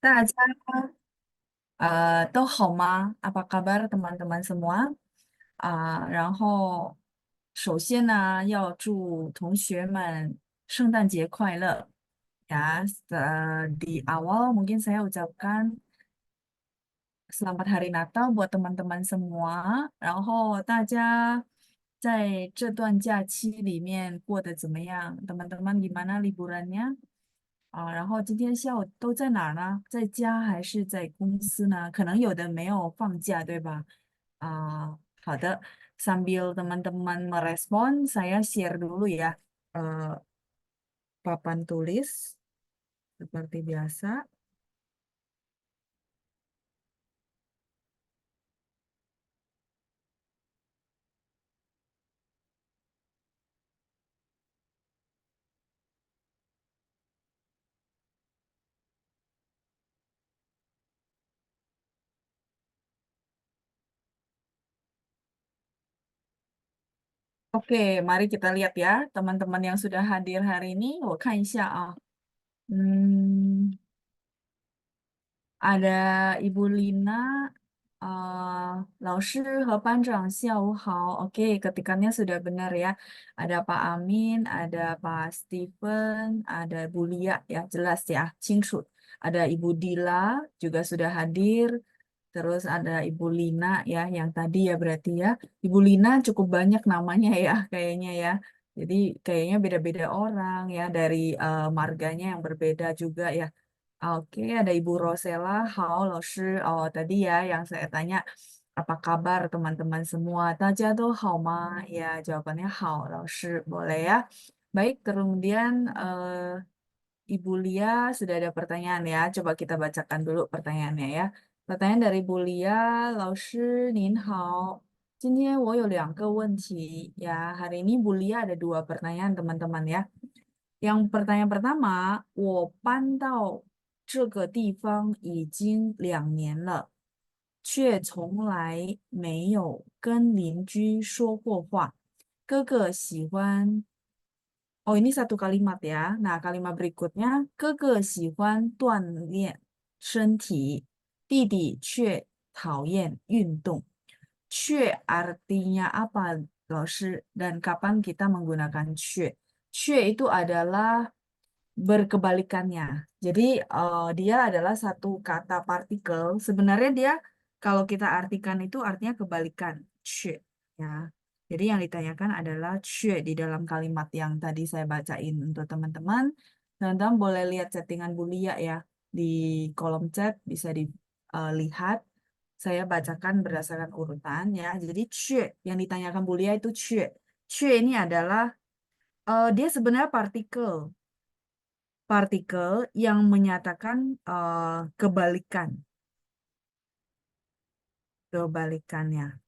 大家都好吗？Apa kabar teman-teman semua？然后首先呢，要祝同学们圣诞节快乐ya. Di awal mungkin saya ucapkan Selamat Hari Natal buat teman-teman semua。然后大家在这段假期里面过得怎么样？Teman-teman gimana liburannya？然后今天下午都在哪儿呢？在家还是在公司呢？可能有的没有放假，对吧？好的。Sambil teman-teman merespon, saya share dulu ya eh, papan tulis seperti biasa. Oke, mari kita lihat ya, teman-teman yang sudah hadir hari ini. 我看一下啊。Hmm, ada Ibu Lina, 老师和班长下午好. Oke, ketikannya sudah benar ya. Ada Pak Amin, ada Pak Steven, ada Bu Lia ya, jelas ya, 清楚. Ada Ibu Dila juga sudah hadir. Terus ada Ibu Lina ya, yang tadi ya berarti ya. Ibu Lina cukup banyak namanya ya, kayaknya ya. Jadi kayaknya beda-beda orang ya, dari marganya yang berbeda juga ya. Oke, ada Ibu Rosela. Hao, 老师. Oh, tadi ya yang saya tanya, apa kabar teman-teman semua? Daja tuh hao ma? Ya, jawabannya hao, 老师. Boleh ya. Baik, kemudian Ibu Lia sudah ada pertanyaan ya. Coba kita bacakan dulu pertanyaannya ya. Pertanyaan dari Bu Lia, 老师您好。今天我有两个问题ya. Hari ini Bu Lia ada dua pertanyaan teman-teman ya. Yang pertanyaan pertama, 我搬到这个地方已经2年了，却从来没有跟邻居说过话。哥哥喜欢 Oh, ini satu kalimat ya. Nah, kalimat berikutnya, 哥哥喜欢锻炼身体，弟弟却讨厌运动。却 artinya apa, 老师? Dan kapan kita menggunakan 却? 却 itu adalah berkebalikannya. Jadi dia adalah satu kata partikel. Sebenarnya dia kalau kita artikan itu artinya kebalikan. 却 ya. Jadi yang ditanyakan adalah 却 di dalam kalimat yang tadi saya bacain untuk teman-teman. Teman-teman boleh lihat chattingan Bulia ya di kolom chat bisa dilihat. Saya bacakan berdasarkan urutan ya. Jadi 却 yang ditanyakan Bulia itu 却. 却 ini adalah dia sebenarnya partikel yang menyatakan kebalikan, kebalikannya.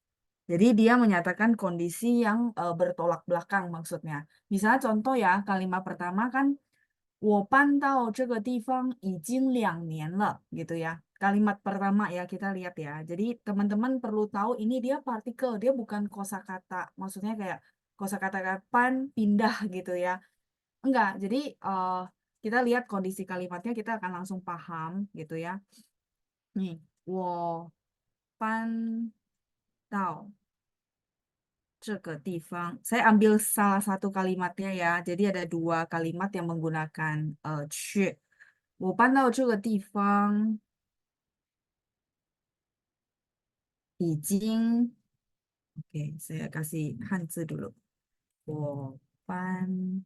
Jadi dia menyatakan kondisi yang bertolak belakang maksudnya. Misalnya contoh ya, kalimat pertama kan 我搬到这个地方已经2年了 gitu ya. Kalimat pertama ya kita lihat ya. Jadi teman-teman perlu tahu ini dia partikel, dia bukan kosakata. Maksudnya kayak kosakata kapan pindah gitu ya. Enggak, jadi kita lihat kondisi kalimatnya kita akan langsung paham gitu ya. Nih, 我搬到这个地方. Saya ambil salah satu kalimatnya ya. Jadi ada dua kalimat yang menggunakan 去. 我搬到这个地方已经, oke, saya kasih Hanzi dulu. 我搬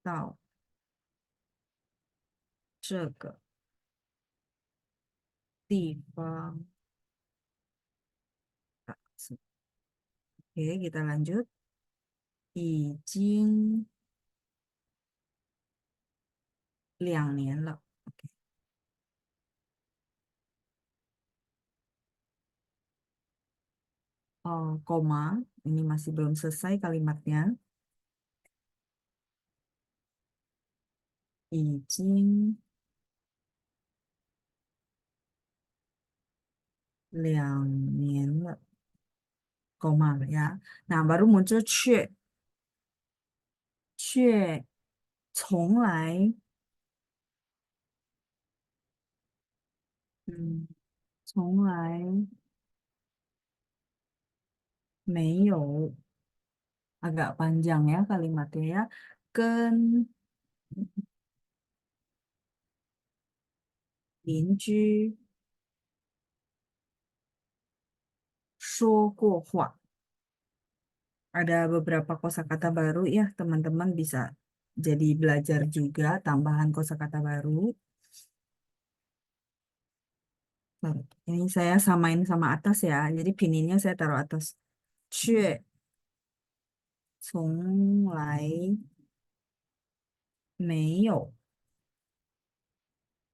到这个地方. Oke, kita lanjut. 已经2年了. Oke. Koma, ini masih belum selesai kalimatnya. 已经2年了, koma ya. Nah, baru muncul 却从来嗯，从来没有 agak panjang ya kalimatnya ya. Ken 邻居说过话。Ada beberapa kosakata baru ya, teman-teman bisa jadi belajar juga tambahan kosakata baru. Nah, ini saya samain sama atas ya. Jadi pininnya saya taruh atas. 却从来没有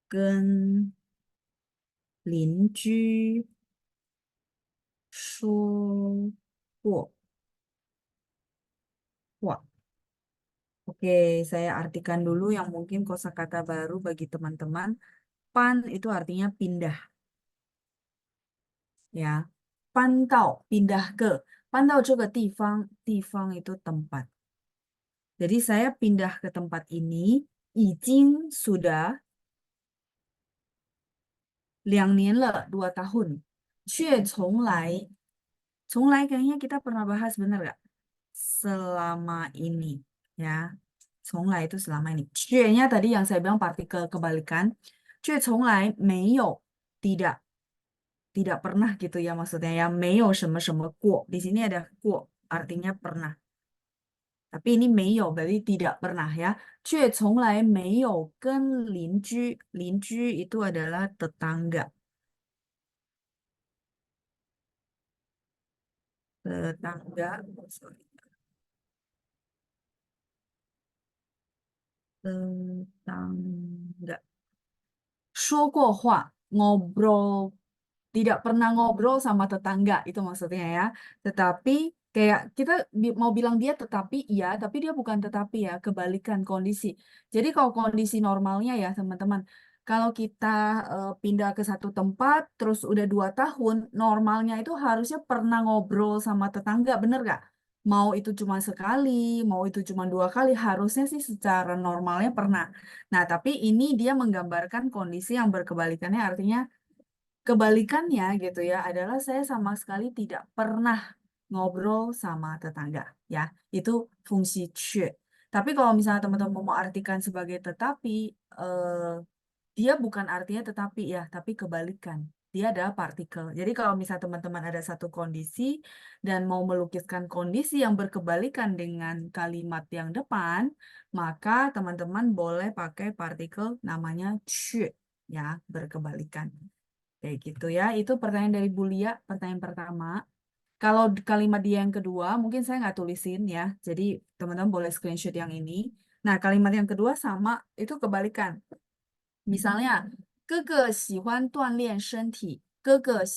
跟邻居说过话. Oke, saya artikan dulu yang mungkin kosakata baru bagi teman-teman. Pan itu artinya pindah, ya. Pantau, pindah ke. Pantau 这个地方，地方 itu tempat. Jadi saya pindah ke tempat ini, 已经 sudah 2年了, 2 tahun. 却从来 kayaknya kita pernah bahas bener gak? Selama ini, ya. 从来 itu selama ini. 却nya tadi yang saya bilang partikel kebalikan. 却从来没有 tidak, tidak pernah gitu ya maksudnya ya. 没有什么什么过. Di sini ada 过, artinya pernah. Tapi ini 没有 berarti tidak pernah ya. 却从来没有跟邻居, 邻居 itu adalah tetangga. Tetangga, sorry. Tetangga. 说过话, ngobrol, tidak pernah ngobrol sama tetangga, itu maksudnya ya. Tetapi kayak kita mau bilang dia tetapi iya, tapi dia bukan tetapi ya, kebalikan kondisi. Jadi kalau kondisi normalnya ya teman-teman, kalau kita pindah ke satu tempat, terus udah 2 tahun, normalnya itu harusnya pernah ngobrol sama tetangga, bener gak? Mau itu cuma sekali, mau itu cuma 2 kali, harusnya sih secara normalnya pernah. Nah, tapi ini dia menggambarkan kondisi yang berkebalikannya, artinya kebalikannya gitu ya adalah saya sama sekali tidak pernah ngobrol sama tetangga ya. Itu fungsi 却. Tapi kalau misalnya teman-teman mau artikan sebagai tetapi dia bukan artinya tetapi ya, tapi kebalikan. Dia adalah partikel. Jadi kalau misalnya teman-teman ada satu kondisi dan mau melukiskan kondisi yang berkebalikan dengan kalimat yang depan, maka teman-teman boleh pakai partikel namanya 却 ya, berkebalikan. Kayak gitu ya. Itu pertanyaan dari Bulia, pertanyaan pertama. Kalau kalimat dia yang kedua, mungkin saya nggak tulisin ya. Jadi teman-teman boleh screenshot yang ini. Nah, kalimat yang kedua sama, itu kebalikan. Misalnya, 哥哥喜欢锻炼身体. 哥哥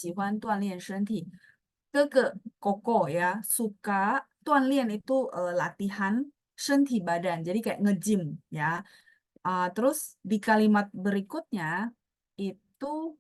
koko ya, suka 锻炼 itu latihan 身体 badan. Jadi kayak nge-gym ya. Terus di kalimat berikutnya itu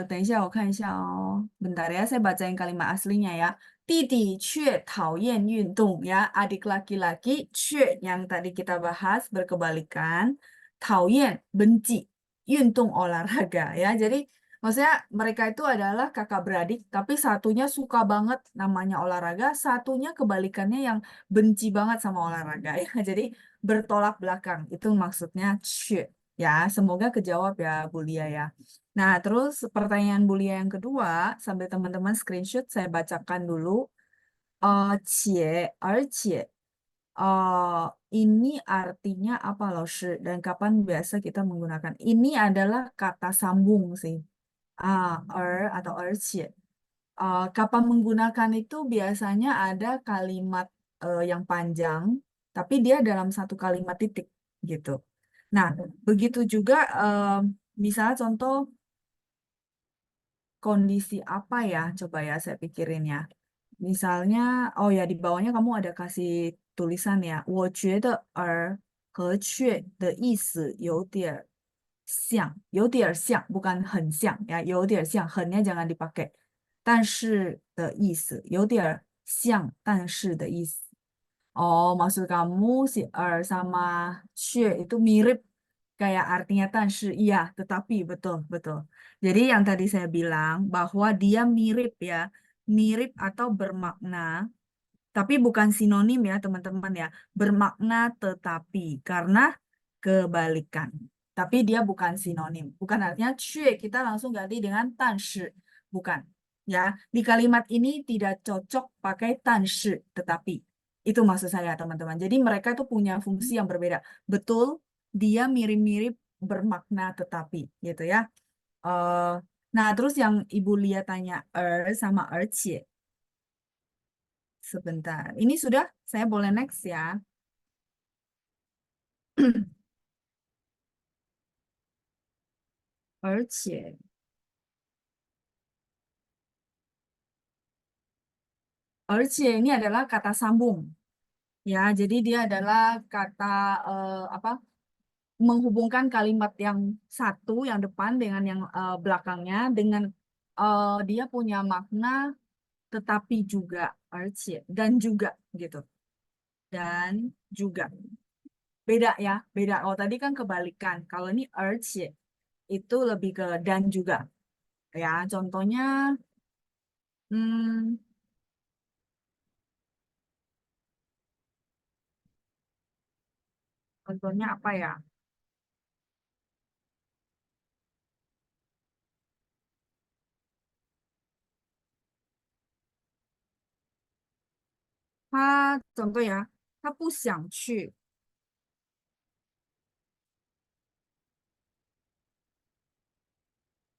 等一下我看一下哦. Bentar ya, saya bacain kalimat aslinya ya. 弟弟却讨厌运动 ya. Adik laki-laki 却 yang tadi kita bahas berkebalikan. 讨厌 benci. 运动 olahraga ya. Jadi maksudnya mereka itu adalah kakak beradik, tapi satunya suka banget namanya olahraga, satunya kebalikannya yang benci banget sama olahraga ya. Jadi bertolak belakang. Itu maksudnya 却 ya. Semoga kejawab ya Bulia ya. Nah, terus pertanyaan Bulia yang kedua, sambil teman-teman screenshot, saya bacakan dulu. 且, 而且, ini artinya apa loh, Shi? Dan kapan biasa kita menggunakan? Ini adalah kata sambung sih. Atau 而且. Kapan menggunakan itu biasanya ada kalimat yang panjang, tapi dia dalam satu kalimat titik gitu. Nah, begitu juga misalnya contoh kondisi apa ya? Coba ya saya pikirin ya. Misalnya, oh ya di bawahnya kamu ada kasih tulisan ya. 我觉得和却的意思有点像，有点像，bukan 很像ya，有点像，很nya jangan dipakai。但是的意思有点像，但是的意思。Oh, maksud kamu si sama 却 itu mirip kayak artinya 但是 iya, tetapi betul, betul. Jadi yang tadi saya bilang bahwa dia mirip ya, mirip atau bermakna, tapi bukan sinonim ya teman-teman ya, bermakna tetapi karena kebalikan. Tapi dia bukan sinonim, bukan artinya 却 kita langsung ganti dengan 但是, bukan. Ya, di kalimat ini tidak cocok pakai 但是 tetapi. Itu maksud saya teman-teman. Jadi mereka itu punya fungsi yang berbeda. Betul, dia mirip-mirip bermakna tetapi gitu ya. Eh, nah, terus yang Ibu Lia tanya sama 而且 sebentar. Ini sudah, saya boleh next ya. 而且 ini adalah kata sambung. Ya, jadi dia adalah kata apa? Menghubungkan kalimat yang satu yang depan dengan yang belakangnya dengan dia punya makna tetapi juga 而且 dan juga gitu. Dan juga. Beda ya, beda. Oh, tadi kan kebalikan. Kalau ini 而且 itu lebih ke dan juga. Ya, contohnya hmm, contohnya apa ya? 他 contoh ya, 他不想去，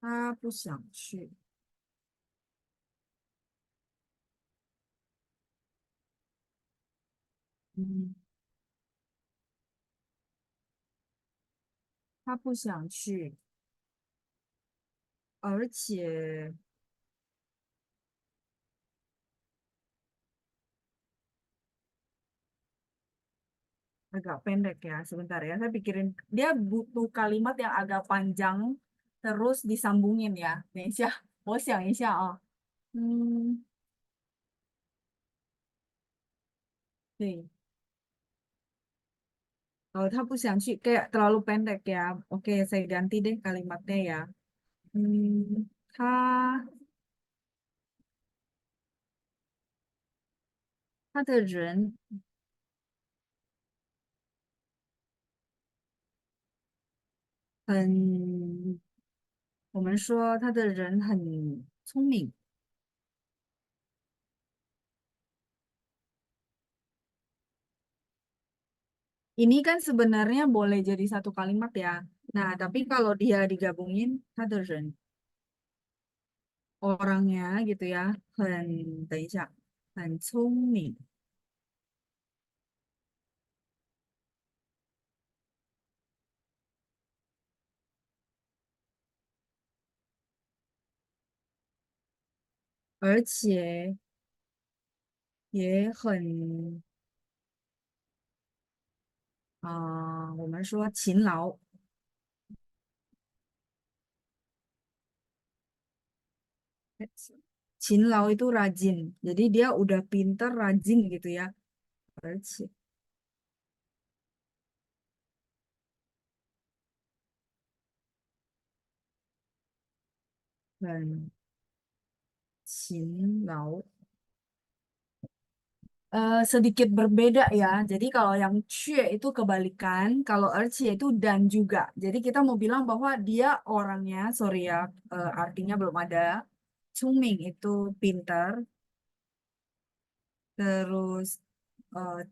他不想去。嗯，他不想去，而且 agak pendek ya. Sebentar ya, saya pikirin. Dia butuh kalimat yang agak panjang, terus disambungin ya. 等一下，我想一下啊。Hmm, 对。Oh, 他不想去, kayak terlalu pendek ya. Oke, saya ganti deh kalimatnya ya. Hmm, 他的人很，我们说他的人很聪明。Ini kan sebenarnya boleh jadi satu kalimat ya. Nah, tapi kalau dia digabungin, 他的人 orangnya gitu ya, 很，等一下，很聪明，而且也很我们说勤劳，勤劳 itu rajin. Jadi dia udah pinter, rajin gitu ya. 而且很勤劳。Sedikit berbeda ya. Jadi kalau yang 却 itu kebalikan, kalau 而且 itu dan juga. Jadi kita mau bilang bahwa dia orangnya, sorry ya, artinya belum ada. 聪明 itu pintar, terus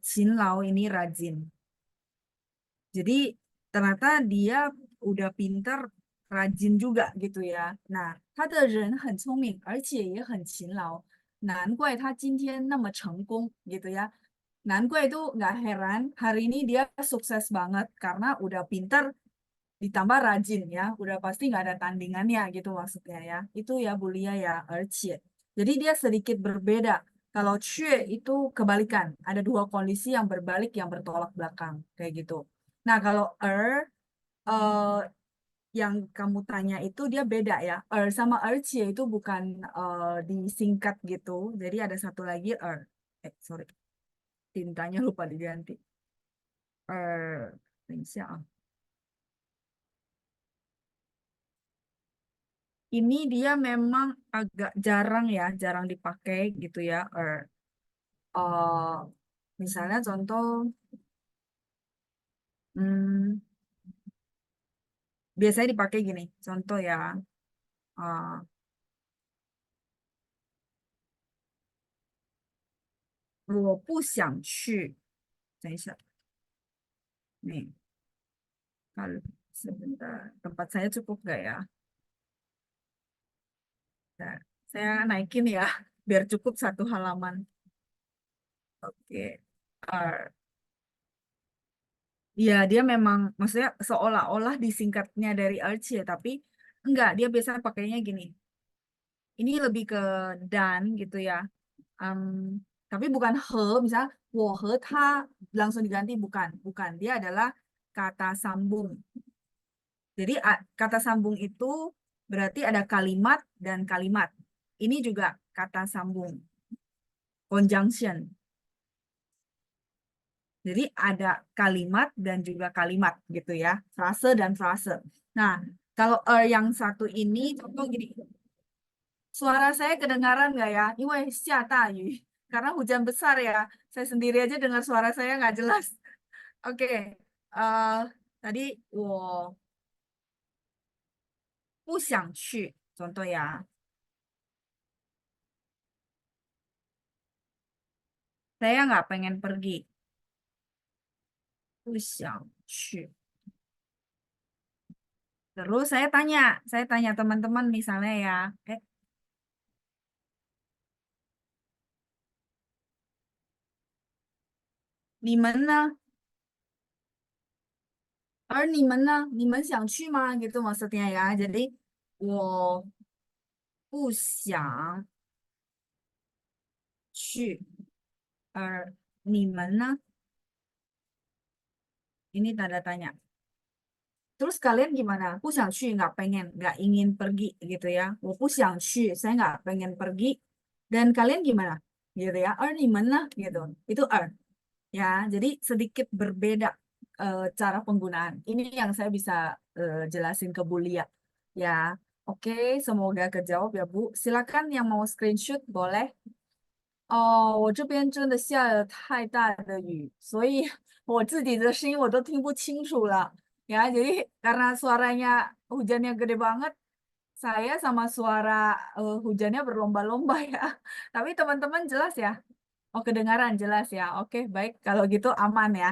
勤劳 ini rajin. Jadi ternyata dia udah pintar, rajin juga gitu ya. Nah, 他的人很聪明，而且也很勤劳，难怪他今天那么成功 gitu ya. Nanku itu nggak heran hari ini dia sukses banget karena udah pinter ditambah rajin ya. Udah pasti nggak ada tandingannya gitu maksudnya ya. Itu ya Bulia ya, 而且. Jadi dia sedikit berbeda. Kalau 却 itu kebalikan. Ada dua kondisi yang berbalik yang bertolak belakang kayak gitu. Nah kalau eh, yang kamu tanya itu dia beda ya. Sama 而且 itu bukan disingkat gitu. Jadi ada satu lagi sorry, tintanya lupa diganti. 等一下啊， ini dia memang agak jarang ya, jarang dipakai gitu ya. Misalnya contoh, hmm, biasanya dipakai gini. Contoh ya, 我不想去。等一下，nih, kalau sebentar, tempat saya cukup nggak ya? Nah, saya naikin ya, biar cukup satu halaman. Oke. Uh, Ya, dia memang, maksudnya seolah-olah disingkatnya dari Archie, ya, tapi enggak, dia biasanya pakainya gini. Ini lebih ke dan gitu ya. Em, tapi bukan he, misalnya, 我和他 langsung diganti, bukan. Bukan, dia adalah kata sambung. Jadi kata sambung itu berarti ada kalimat dan kalimat. Ini juga kata sambung, conjunction. Jadi ada kalimat dan juga kalimat gitu ya, frase dan frase. Nah, kalau yang satu ini, contoh gini, suara saya kedengaran nggak ya? 因为下大雨, karena hujan besar ya. Saya sendiri aja dengar suara saya nggak jelas. Oke, eh, tadi 我不想去, contoh ya. Saya nggak pengen pergi. 不想去. Terus saya tanya teman-teman misalnya ya, eh, 你们呢? 而你们呢？你们想去吗? Gitu maksudnya ya. Jadi 我不想去，而你们呢？Ini tanda tanya. Terus kalian gimana? 不想去 nggak pengen, nggak ingin pergi gitu ya. 我不想去 saya nggak pengen pergi. Dan kalian gimana? Gitu ya. 而你们呢? Gitu. Itu ya. Jadi sedikit berbeda cara penggunaan. Ini yang saya bisa jelasin ke Bu Lia. Ya, oke, semoga kejawab ya Bu. Silakan yang mau screenshot boleh. 哦，我这边真的下了太大的雨，所以我自己的声音我都听不清楚了. Ya, jadi karena suaranya hujannya gede banget, saya sama suara hujannya berlomba-lomba ya. Tapi teman-teman jelas ya? Oh, kedengaran jelas ya. Oke, baik. Kalau gitu aman ya.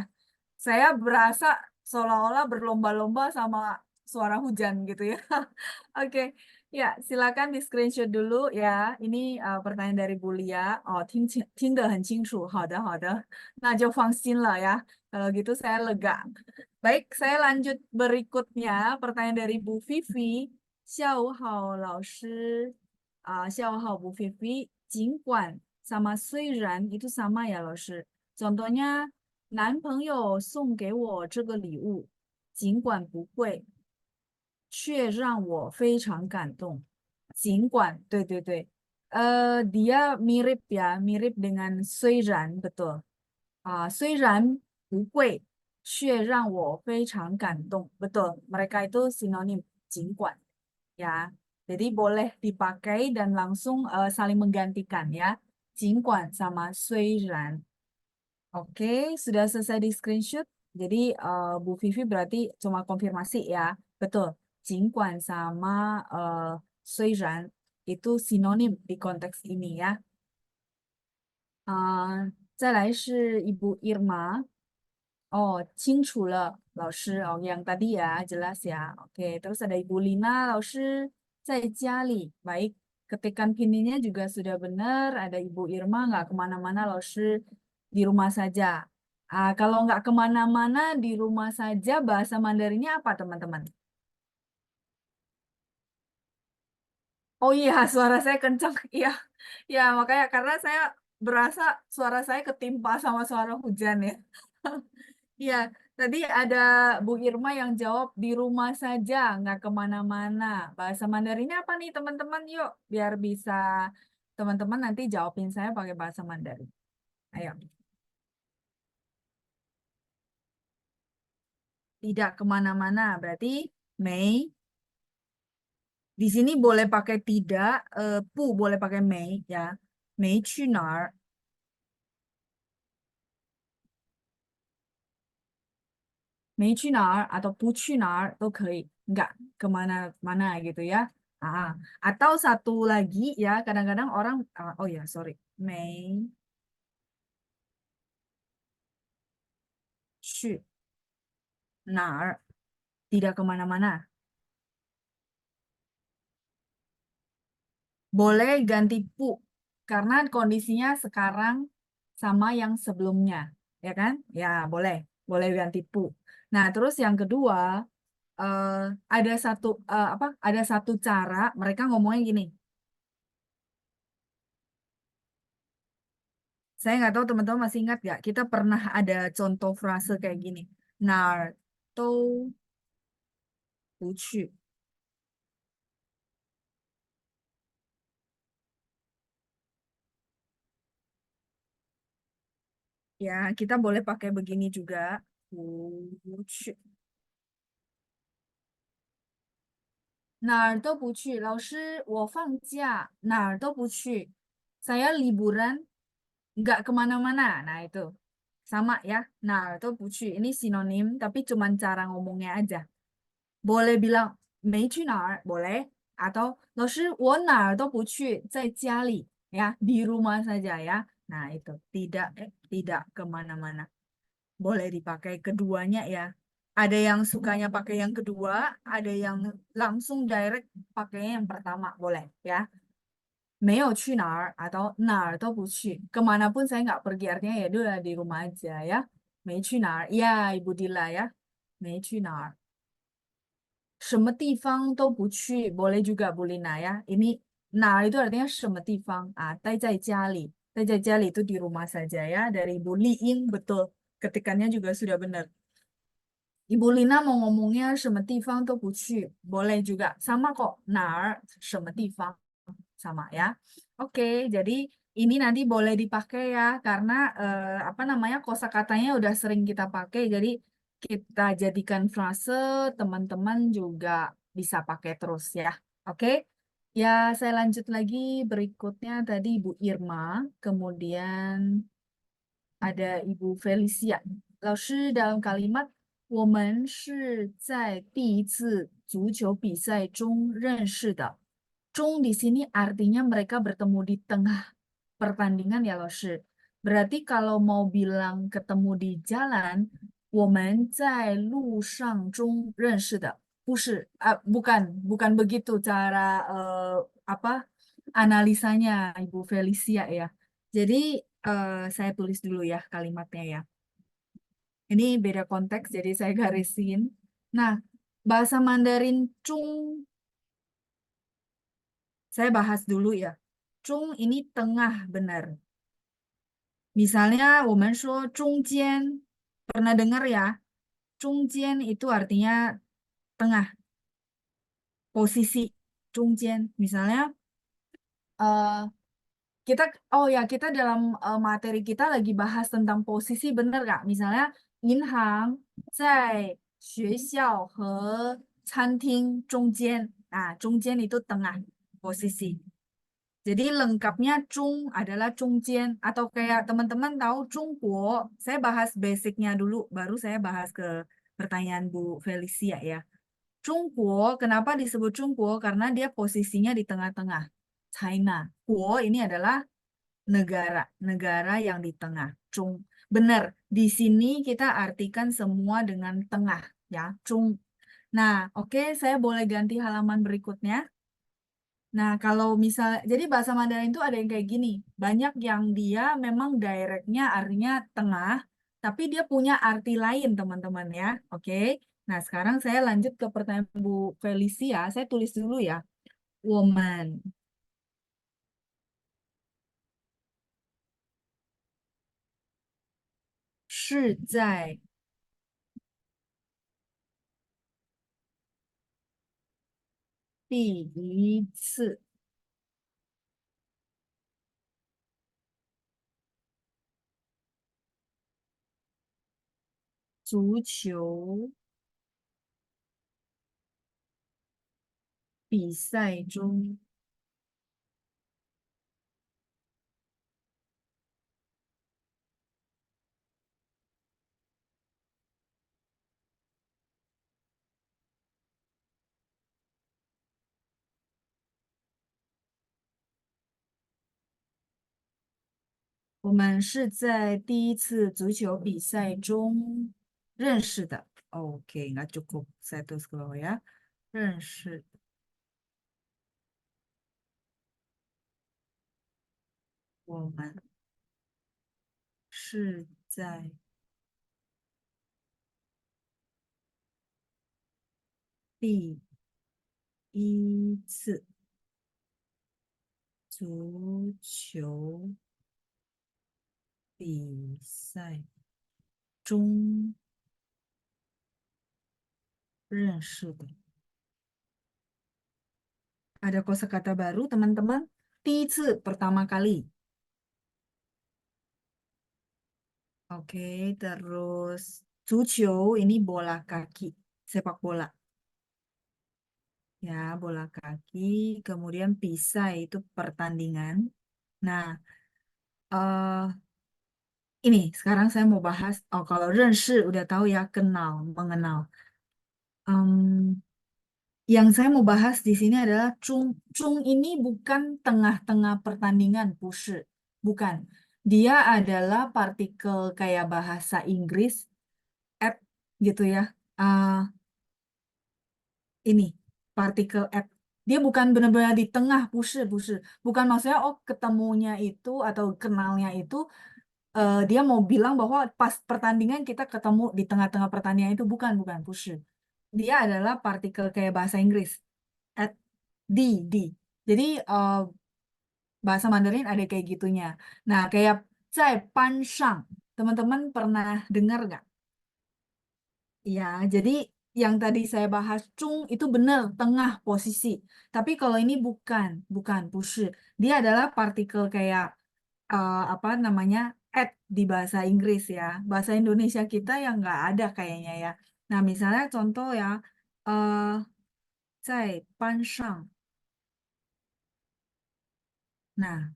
Saya berasa seolah-olah berlomba-lomba sama suara hujan gitu ya. Oke, ya silakan di screenshot dulu ya. Ini pertanyaan dari Bulia. Oh, 听得很清楚. 好的,好的. Nah, 就放心了 ya. Kalau gitu saya lega. Baik, saya lanjut berikutnya. Pertanyaan dari Bu Vivi. 下午好,老师. 下午好, Bu Vivi. 尽管 sama 虽然 itu sama ya, 老师. Contohnya, 男朋友送给我这个礼物，尽管不贵，却让我非常感动。尽管，对对对，dia mirip ya, mirip dengan 虽然, betul. 虽然不贵，却让我非常感动. Betul, mereka itu sinonim 尽管 ya. Jadi boleh dipakai dan langsung saling menggantikan ya. 尽管 sama 虽然. Oke, sudah selesai di screenshot. Jadi Bu Vivi berarti cuma konfirmasi ya. Betul. 尽管 sama 虽然 itu sinonim di konteks ini ya. 再来是 Ibu Irma. Oh, 清楚了,老师. Oh, yang tadi ya, jelas ya. Oke, terus ada Ibu Lina, 老师 在家里. Baik, ketikan pininya juga sudah benar. Ada Ibu Irma, nggak kemana-mana, 老师 di rumah saja. Kalau nggak kemana-mana, di rumah saja, bahasa Mandarinnya apa, teman-teman? Oh iya, suara saya kencang. Iya, ya makanya karena saya berasa suara saya ketimpa sama suara hujan ya. Iya, tadi ada Bu Irma yang jawab di rumah saja, nggak kemana-mana. Bahasa Mandarinnya apa nih teman-teman? Yuk, biar bisa teman-teman nanti jawabin saya pakai bahasa Mandarin. Ayo, tidak kemana-mana berarti Mei Di sini boleh pakai tidak, pu boleh pakai mei ya. Mei去哪儿 没去哪儿 atau 不去哪儿 都可以, nggak kemana-mana gitu ya. Ah, atau satu lagi ya, kadang-kadang orang, oh ya sorry, 没去哪儿 tidak kemana-mana. Boleh ganti pu karena kondisinya sekarang sama yang sebelumnya, ya kan? Ya boleh, boleh ganti pu. Nah terus yang kedua, eh, ada satu apa? Ada satu cara mereka ngomongnya gini. Saya nggak tahu teman-teman masih ingat nggak? Kita pernah ada contoh frase kayak gini. Nar to bu qu. Ya, kita boleh pakai begini juga. Bu qu. 哪儿都不去，老师，我放假，哪儿都不去. Saya liburan, nggak kemana-mana. Nah, itu. Sama ya. Nah, itu 不去. Ini sinonim, tapi cuman cara ngomongnya aja. Boleh bilang, 没去哪儿, boleh. Atau, 老师，我哪儿都不去，在家里. Ya, di rumah saja ya. Nah, itu. Tidak, tidak kemana-mana. Boleh dipakai keduanya ya. Ada yang sukanya pakai yang kedua, ada yang langsung direct pakai yang pertama, boleh ya. 没有去哪儿 atau 哪儿都不去. Kemanapun saya nggak pergi, artinya ya udah di rumah aja ya. 没去哪儿, ya Ibu Dila ya. 没去哪儿. 什么地方都不去, boleh juga Bu Lina ya. Ini 哪儿 itu artinya 什么地方. Ah, 待在家里. 待在家里 itu di rumah saja ya. Dari Bu Liing, betul. Ketikannya juga sudah benar. Ibu Lina mau ngomongnya 什么地方都不去, boleh juga. Sama kok, 哪儿什么地方 sama ya. Oke, jadi ini nanti boleh dipakai ya karena apa namanya kosakatanya udah sering kita pakai. Jadi kita jadikan frase, teman-teman juga bisa pakai terus ya. Oke. Ya, saya lanjut lagi berikutnya tadi Ibu Irma, kemudian ada Ibu Felicia. 老师 dalam kalimat 我们是在第一次足球比赛中认识的。中 di sini artinya mereka bertemu di tengah pertandingan ya Loshi. Berarti kalau mau bilang ketemu di jalan, 我们在路上中认识的。不是，bukan begitu cara apa analisanya Ibu Felicia ya. Jadi saya tulis dulu ya kalimatnya ya. Ini beda konteks, jadi saya garisin. Nah, bahasa Mandarin Chung, saya bahas dulu ya. Chung ini tengah benar. Misalnya, 我们说中间, pernah dengar ya? 中间 itu artinya tengah, posisi 中间. Misalnya, eh, kita, oh ya, kita dalam materi kita lagi bahas tentang posisi, bener nggak? Misalnya, 银行在学校和餐厅中间. Nah, 中间 itu tengah, posisi. Jadi lengkapnya Chung adalah Chungjian. Atau kayak teman-teman tahu Chungguo, saya bahas basicnya dulu, baru saya bahas ke pertanyaan Bu Felicia ya. Chungguo, kenapa disebut Chungguo? Karena dia posisinya di tengah-tengah. China. Guo ini adalah negara, negara yang di tengah. Chung. Benar, di sini kita artikan semua dengan tengah ya, Chung. Nah, oke, saya boleh ganti halaman berikutnya. Nah, kalau misal, jadi bahasa Mandarin itu ada yang kayak gini. Banyak yang dia memang directnya artinya tengah, tapi dia punya arti lain, teman-teman ya. Oke. Nah, sekarang saya lanjut ke pertanyaan Bu Felicia. Saya tulis dulu ya. Woman 是在第一次足球比赛中，我们是在第一次足球比赛中认识的。Oke, nggak cukup satu sekolah ya. 认识，我们是在第一次足球比赛中认识的。Ada kosakata baru, teman-teman. 第一次 pertama kali. Oke, terus 足球 ini bola kaki, sepak bola. Ya, bola kaki. Kemudian pisai itu pertandingan. Nah, eh ini sekarang saya mau bahas. Oh, kalau 认识 udah tahu ya, kenal, mengenal. Yang saya mau bahas di sini adalah Chung. Chung ini bukan tengah-tengah pertandingan, 不是. Bukan. Dia adalah partikel kayak bahasa Inggris, at gitu ya. Ah, ini partikel at. Dia bukan benar-benar di tengah, 不是. Bukan maksudnya oh ketemunya itu atau kenalnya itu dia mau bilang bahwa pas pertandingan kita ketemu di tengah-tengah pertandingan itu bukan, 不是. Dia adalah partikel kayak bahasa Inggris. At di. Jadi bahasa Mandarin ada kayak gitunya. Nah, kayak 在班上, teman-teman pernah dengar nggak? Ya, jadi yang tadi saya bahas cung itu benar tengah posisi. Tapi kalau ini bukan, 不是. Dia adalah partikel kayak apa namanya at di bahasa Inggris ya. Bahasa Indonesia kita yang nggak ada kayaknya ya. Nah, misalnya contoh ya, 在班上. Nah,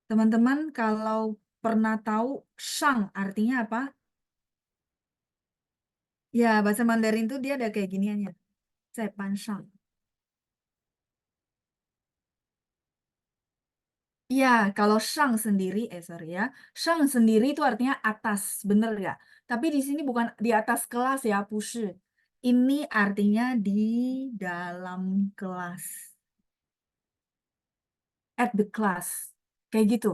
teman-teman kalau pernah tahu shang artinya apa? Ya, bahasa Mandarin tuh dia ada kayak giniannya. 在班上. Iya, kalau shang sendiri, sorry ya, shang sendiri itu artinya atas, bener ya? Tapi di sini bukan di atas kelas ya, 不是. Ini artinya di dalam kelas. At the class. Kayak gitu.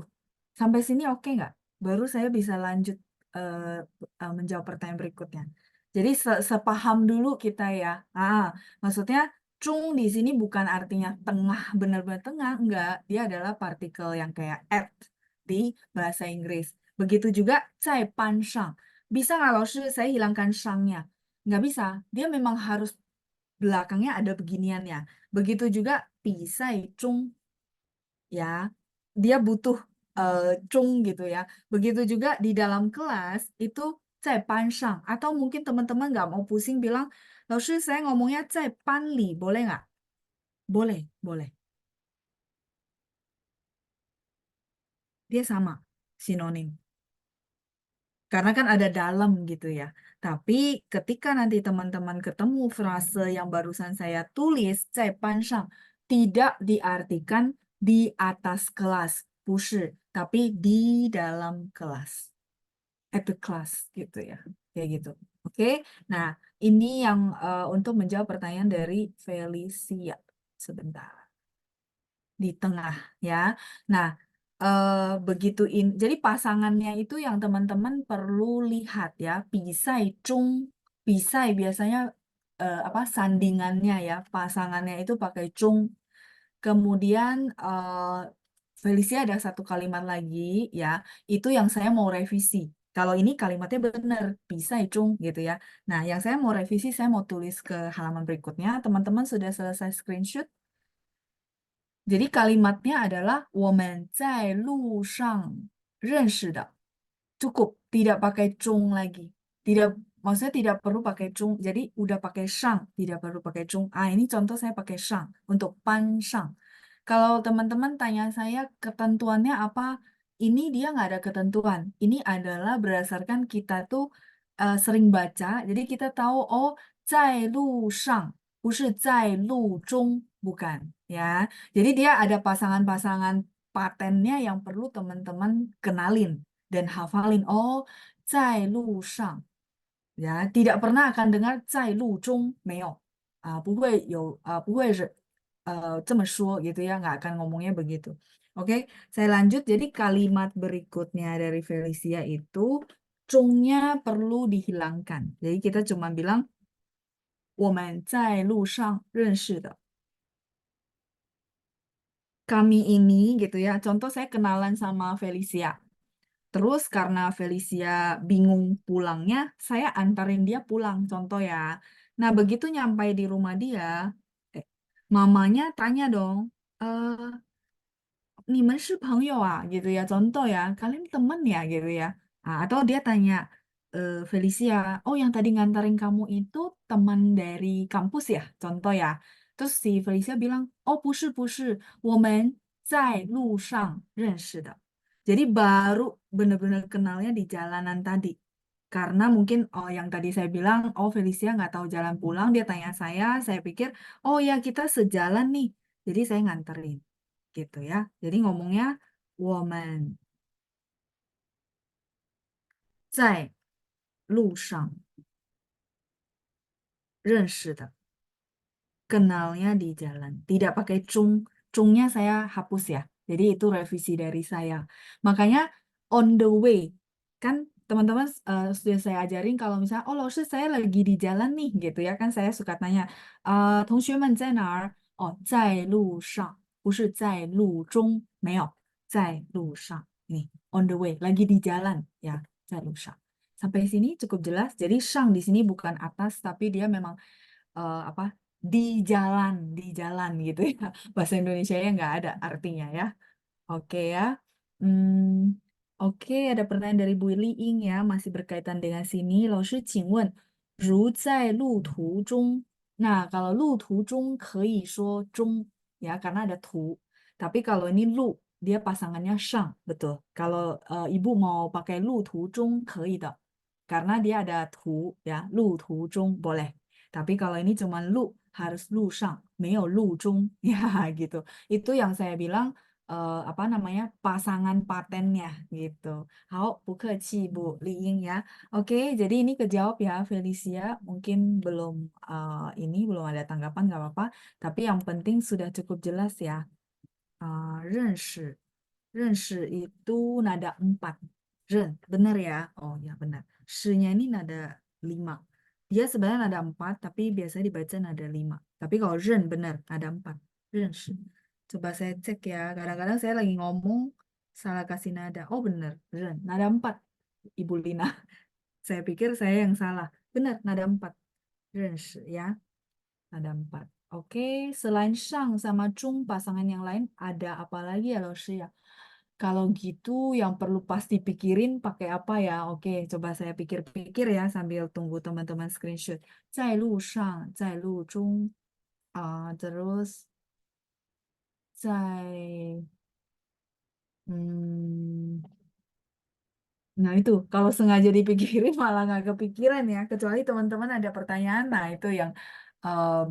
Sampai sini oke nggak? Baru saya bisa lanjut eh, menjawab pertanyaan berikutnya. Jadi sepaham dulu kita ya. Maksudnya cung di sini bukan artinya tengah, benar-benar tengah, enggak. Dia adalah partikel yang kayak at di bahasa Inggris. Begitu juga 在班上. Bisa nggak老师 saya hilangkan shangnya? Nggak bisa. Dia memang harus belakangnya ada beginiannya. Begitu juga 比赛中 ya dia butuh cung gitu ya. Begitu juga di dalam kelas itu 在班上 atau mungkin teman-teman nggak mau pusing bilang, 老师 saya ngomongnya 在班里 boleh nggak? Boleh. Dia sama sinonim. Karena kan ada dalam gitu ya. Tapi ketika nanti teman-teman ketemu frase yang barusan saya tulis, 在班上 tidak diartikan di atas kelas, 不是, tapi di dalam kelas, at the class gitu ya. Kayak gitu. Oke. Nah, ini yang untuk menjawab pertanyaan dari Felicia. Sebentar di tengah ya. Nah, begitu jadi pasangannya itu yang teman-teman perlu lihat ya. Pisai cung, pisai biasanya apa sandingannya ya, pasangannya itu pakai cung. Kemudian Felicia ada satu kalimat lagi ya, itu yang saya mau revisi. Kalau ini kalimatnya benar, pisai cung gitu ya. Nah, yang saya mau revisi, saya mau tulis ke halaman berikutnya. Teman-teman sudah selesai screenshot? Jadi kalimatnya adalah 我们在路上认识的. Cukup, tidak pakai cung lagi. Tidak maksudnya tidak perlu pakai cung. Jadi udah pakai shang, tidak perlu pakai cung. Ah, ini contoh saya pakai shang untuk pan shang. Kalau teman-teman tanya saya ketentuannya apa, ini dia nggak ada ketentuan. Ini adalah berdasarkan kita tuh sering baca, jadi kita tahu oh 在路上，不是在路中，bukan ya. Jadi dia ada pasangan-pasangan patennya yang perlu teman-teman kenalin dan hafalin. Oh 在路上。呀，tidak pernah akan dengar 在路中没有不会是这么说 gitu ya nggak akan ngomongnya begitu. Oke, saya lanjut. Jadi kalimat berikutnya dari Felicia itu zhongnya perlu dihilangkan. Jadi kita cuma bilang 我们在路上认识的 kami ini gitu ya. Contoh saya kenalan sama Felicia. Terus karena Felicia bingung pulangnya, saya antarin dia pulang, contoh ya. Nah, begitu nyampe di rumah dia, eh, mamanya tanya dong, eh 你们是朋友啊 gitu ya, contoh ya, kalian temen ya gitu ya. Ah, atau dia tanya, Felicia, oh yang tadi ngantarin kamu itu teman dari kampus ya, contoh ya. Terus si Felicia bilang, oh 不是,我们在路上认识的. Jadi baru benar-benar kenalnya di jalanan tadi. Karena mungkin oh yang tadi saya bilang, oh Felicia nggak tahu jalan pulang, dia tanya saya pikir, oh ya kita sejalan nih. Jadi saya nganterin gitu ya. Jadi ngomongnya 我们在路上认识的。Kenalnya di jalan. Tidak pakai cung. Cungnya saya hapus ya. Jadi itu revisi dari saya. Makanya on the way. Kan teman-teman sudah saya ajarin kalau misalnya, oh 老师 saya lagi di jalan nih gitu ya. Kan saya suka tanya, 同学们在哪儿? Oh 在路上。不是在路中。没有。在路上. Ini on the way. Lagi di jalan ya. 在路上. Sampai sini cukup jelas. Jadi sang di sini bukan atas, tapi dia memang apa di jalan gitu ya. Bahasa Indonesia ya nggak ada artinya ya. Oke ya. Hmm, oke, ada pertanyaan dari Bu Liing ya, masih berkaitan dengan sini. 老师，请问如在路途中, nah kalau 路途中可以说中 ya karena ada tu. Tapi kalau ini lu dia pasangannya shang, betul. Kalau ibu mau pakai 路途中可以的, karena dia ada tu ya, 路途中 boleh. Tapi kalau ini cuma lu harus 路上, 没有路中 ya gitu. Itu yang saya bilang apa namanya pasangan patennya gitu. Hao, 不客气, Bu Liing ya. Oke, jadi ini kejawab ya Felicia. Mungkin belum ini belum ada tanggapan nggak apa-apa. Tapi yang penting sudah cukup jelas ya. 认识, 认识 itu nada 4. Benar ya? Oh ya benar. Sh-nya ini nada 5. Dia sebenarnya nada 4, tapi biasanya dibaca nada 5. Tapi kalau benar, nada 4. 认识. Coba saya cek ya. Kadang-kadang saya lagi ngomong, salah kasih nada. Oh benar, nada 4. Ibu Lina. Saya pikir saya yang salah. Benar, nada 4. 认识 ya. Ada 4. Oke, selain Shang sama Chung, pasangan yang lain ada apa lagi ya, Loshi ya? Kalau gitu, yang perlu pasti pikirin pakai apa ya? Oke, coba saya pikir-pikir ya sambil tunggu teman-teman screenshot. 在路上,在路中, terus 在, hmm, nah itu, kalau sengaja dipikirin malah nggak kepikiran ya. Kecuali teman-teman ada pertanyaan, nah itu yang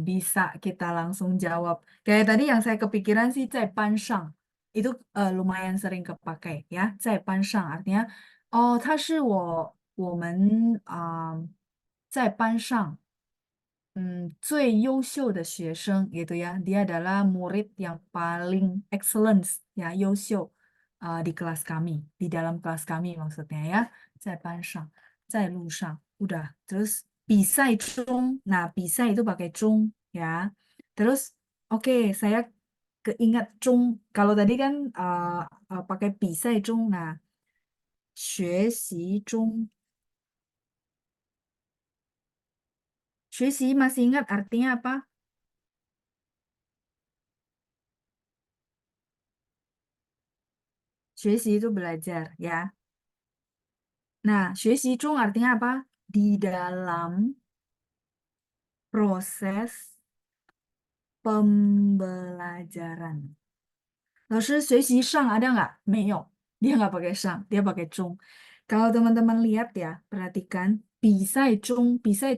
bisa kita langsung jawab. Kayak tadi yang saya kepikiran sih, 在班上. Itu lumayan sering kepakai ya. 在班上 artinya, oh, 他是我们最优秀的学生 gitu ya. Dia adalah murid yang paling excellence ya, 优秀 di kelas kami, di dalam kelas kami maksudnya ya. 在班上,在路上. Udah, terus 比赛中. Nah, 比赛 itu pakai 中 ya. Terus oke, saya keingat 中. Kalau tadi kan pakai 比赛中. Nah, 学习中. 学习 masih ingat artinya apa? 学习 itu belajar ya. Nah, 学习中 artinya apa? di dalam proses pembelajaran. 老师学习上 ada nggak? 没有. Dia nggak pakai 上, dia pakai 中. Kalau teman-teman lihat ya, perhatikan. Bisa itu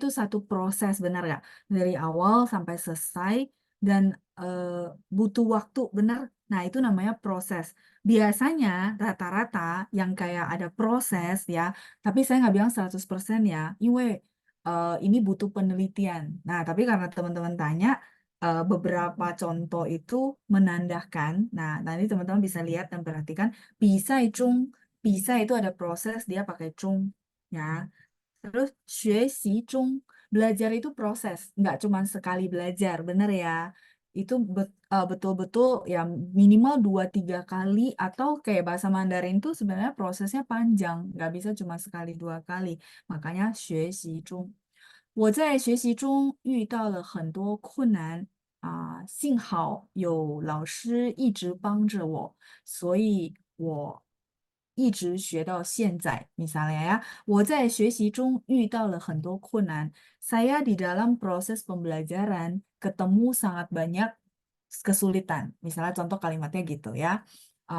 satu proses, benar nggak? Dari awal sampai selesai dan butuh waktu, benar? Nah, itu namanya proses. Biasanya rata-rata yang kayak ada proses ya, tapi saya nggak bilang 100% ya, ini butuh penelitian. Nah, tapi karena teman-teman tanya, beberapa contoh itu menandakan. Nah, nanti teman-teman bisa lihat dan perhatikan bisa cung, bisa itu ada proses dia pakai cung, ya. Terus 学习 cung, belajar itu proses, nggak cuma sekali belajar, bener ya. Itu betul-betul ya minimal 2-3 kali atau kayak bahasa Mandarin itu sebenarnya prosesnya panjang, nggak bisa cuma sekali 2 kali. Makanya 学习 cung. 我在学习中遇到了很多困难幸好有老师一直帮着我，所以我一直学到现在。Misalnya ya, 我在学习中遇到了很多困难。Saya di dalam proses pembelajaran ketemu sangat banyak kesulitan. Misalnya contoh kalimatnya gitu ya.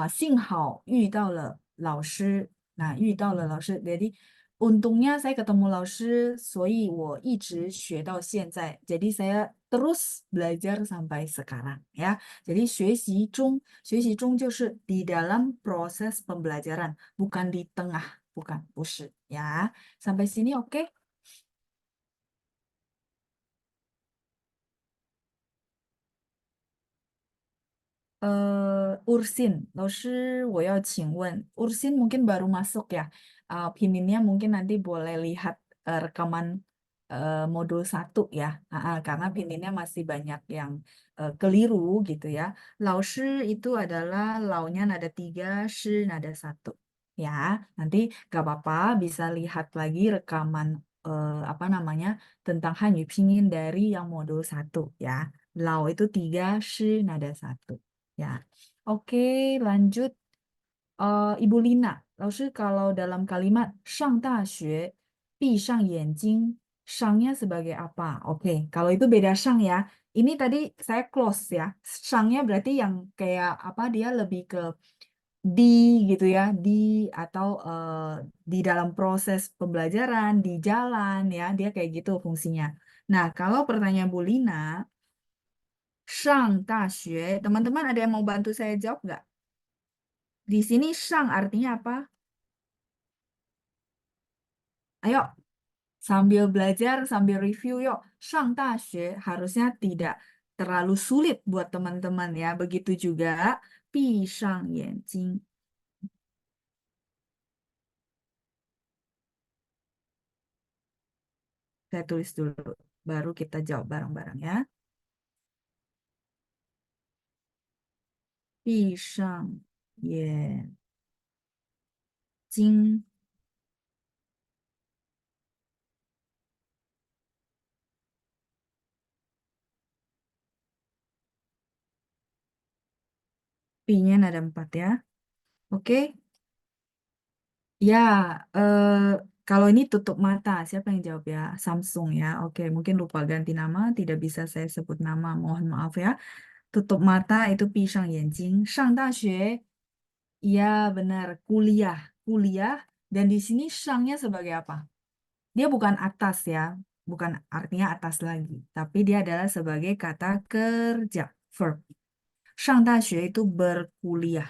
幸好遇到了老师。Nah, 遇到了老师. Jadi untungnya saya ketemu laoshi, 所以我一直学到现在. Jadi saya terus belajar sampai sekarang ya. Jadi 学习中就是di dalam proses pembelajaran, bukan di tengah, bukan, 不是 ya. Sampai sini oke? Ursin, 老师我要请问, Ursin mungkin baru masuk ya. Piminnya mungkin nanti boleh lihat rekaman modul 1 ya. Karena piminnya masih banyak yang keliru gitu ya. 老师 itu adalah launya nada 3, shi nada 1. Ya, nanti gak apa-apa bisa lihat lagi rekaman apa namanya tentang Hanyu Pinyin dari yang modul 1 ya. Lau itu 3, shi nada 1. Ya, oke, lanjut. Ibu Lina, 老师 kalau dalam kalimat 上大学, 闭上眼睛, shangnya sebagai apa? Oke, kalau itu beda shang ya. Ini tadi saya close ya. Shangnya berarti yang kayak apa? Dia lebih ke di gitu ya, di atau di dalam proses pembelajaran, di jalan ya, dia kayak gitu fungsinya. Nah, kalau pertanyaan Bu Lina, 上大学, teman-teman ada yang mau bantu saya jawab nggak? Di sini sang artinya apa? Ayo, sambil belajar, sambil review yuk. Sang 大学 harusnya tidak terlalu sulit buat teman-teman ya. Begitu juga 闭上眼睛. Saya tulis dulu, baru kita jawab bareng-bareng ya. 闭上眼睛. Pi-nya ada 4 ya. Oke. Ya, eh, kalau ini tutup mata, siapa yang jawab ya? Samsung ya. Oke, mungkin lupa ganti nama, tidak bisa saya sebut nama, mohon maaf ya. Tutup mata itu 闭上眼睛. 上大学, iya benar, kuliah. Kuliah, dan di sini shangnya sebagai apa? Dia bukan atas ya, bukan artinya atas lagi. Tapi dia adalah sebagai kata kerja, verb. 上大学 itu berkuliah.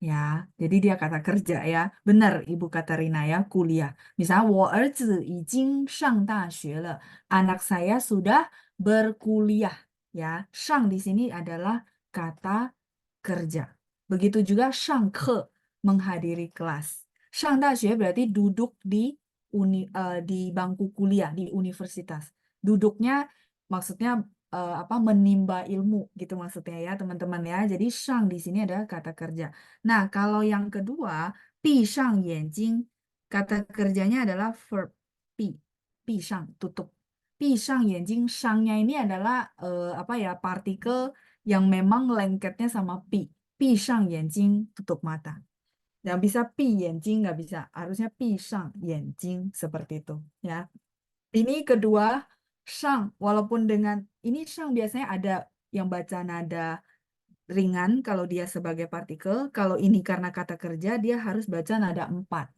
Ya, jadi dia kata kerja ya. Benar Ibu Katarina ya, kuliah. Misalnya, 我儿子已经上大学了. Anak saya sudah berkuliah. Ya, shang di sini adalah kata kerja. Begitu juga 上课, menghadiri kelas. 上大学 berarti duduk di bangku kuliah, di universitas. Duduknya maksudnya apa menimba ilmu gitu maksudnya ya teman-teman ya. Jadi 上 di sini adalah kata kerja. Nah, kalau yang kedua, 闭上眼睛, kata kerjanya adalah verb 闭, 闭上, tutup. 闭上眼睛, shangnya ini adalah apa ya, partikel yang memang lengketnya sama pi. 闭上眼睛, tutup mata. Yang bisa pi 眼睛 nggak bisa, harusnya pi shang 眼睛 seperti itu ya. Ini kedua shang, walaupun dengan ini shang biasanya ada yang baca nada ringan kalau dia sebagai partikel, kalau ini karena kata kerja dia harus baca nada 4.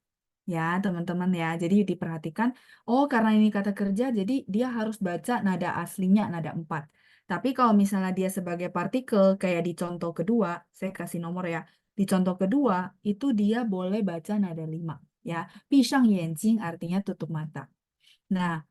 Ya, teman-teman ya. Jadi diperhatikan, oh karena ini kata kerja, jadi dia harus baca nada aslinya nada 4. Tapi kalau misalnya dia sebagai partikel, kayak di contoh kedua, saya kasih nomor ya. Di contoh kedua, itu dia boleh baca nada 5. Ya, 闭上眼睛artinya tutup mata. Nah,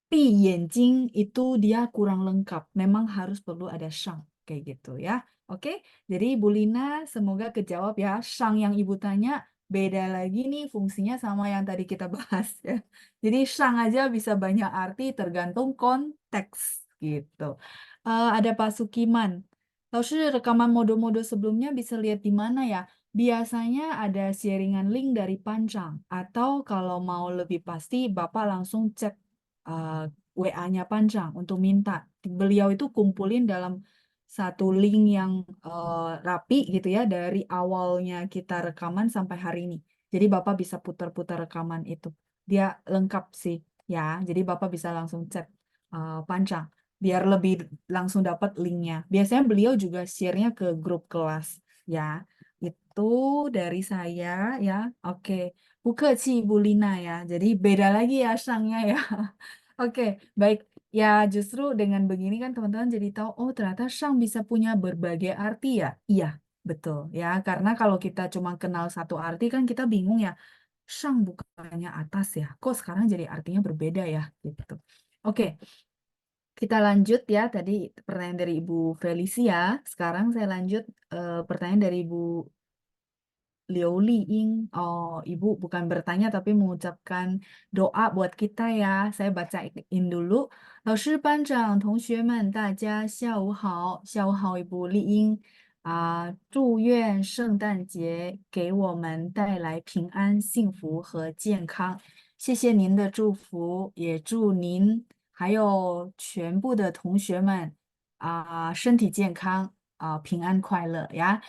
pi yenjing itu dia kurang lengkap. Memang harus perlu ada shang kayak gitu ya. Oke, jadi Bu Lina semoga kejawab ya. Shang yang Ibu tanya beda lagi nih fungsinya sama yang tadi kita bahas ya. Jadi shang aja bisa banyak arti tergantung konteks gitu. Ada Pak Sukiman. Lalu rekaman mode-mode sebelumnya bisa lihat di mana ya? Biasanya ada sharingan link dari Panjang. Atau kalau mau lebih pasti, Bapak langsung cek WA-nya Panjang untuk minta. Beliau itu kumpulin dalam satu link yang rapi gitu ya dari awalnya kita rekaman sampai hari ini. Jadi Bapak bisa putar-putar rekaman itu. Dia lengkap sih ya. Jadi Bapak bisa langsung cek Panjang biar lebih langsung dapat linknya. Biasanya beliau juga share-nya ke grup kelas ya. Itu dari saya ya. Oke. Bukaci Bu Lina ya. Jadi beda lagi ya sangnya ya. Oke, baik. Ya, justru dengan begini kan teman-teman jadi tahu, oh ternyata Shang bisa punya berbagai arti ya. Iya, betul ya. Karena kalau kita cuma kenal satu arti kan kita bingung ya. Shang bukannya atas ya. Kok sekarang jadi artinya berbeda ya gitu. Oke, kita lanjut ya. Tadi pertanyaan dari Ibu Felicia. Sekarang saya lanjut pertanyaan dari Ibu Liu Liing. Oh, Ibu bukan bertanya tapi mengucapkan doa buat kita ya. Saya bacain dulu. 老师、班长、同学们，大家下午好。下午好，Ibu Liing。祝愿圣诞节给我们带来平安、幸福和健康。谢谢您的祝福，也祝您还有全部的同学们身体健康平安快乐呀。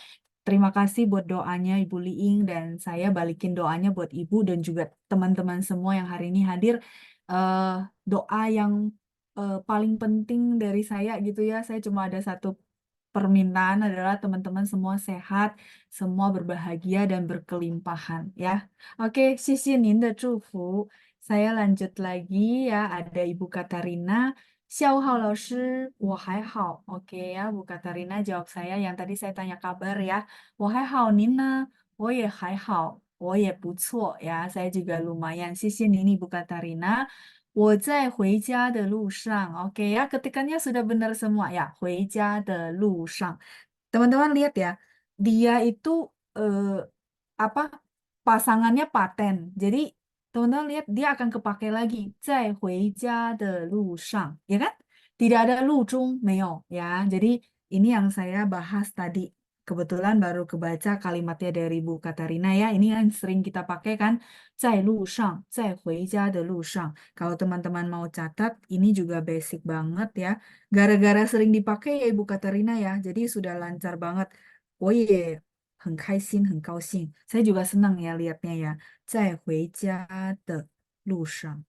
Terima kasih buat doanya Ibu Liing dan saya balikin doanya buat Ibu dan juga teman-teman semua yang hari ini hadir. Eh, Doa yang paling penting dari saya gitu ya, saya cuma ada satu permintaan adalah teman-teman semua sehat, semua berbahagia dan berkelimpahan ya. Oke, 谢谢您的祝福. Saya lanjut lagi ya, ada Ibu Katarina. 下午好，老师，我还好。Oke ya, Bu Katarina jawab saya yang tadi saya tanya kabar ya. 我还好，您呢？我也还好，我也不错 ya. Saya juga lumayan. 谢谢您, Ibu Katarina. 我在回家的路上. Oke ya, ketikannya sudah benar semua ya. 回家的路上. Teman-teman lihat ya, dia itu eh, apa pasangannya paten. Jadi teman-teman lihat dia akan kepakai lagi. 在回家的路上, ya kan? Tidak ada 路中, 没有 ya. Jadi ini yang saya bahas tadi. Kebetulan baru kebaca kalimatnya dari Bu Katarina ya. Ini yang sering kita pakai kan. 在路上，在回家的路上. Kalau teman-teman mau catat, ini juga basic banget ya. Gara-gara sering dipakai ya Ibu Katarina ya, jadi sudah lancar banget. 我也很开心，很高兴. Saya juga senang ya lihatnya ya. 在回家的路上.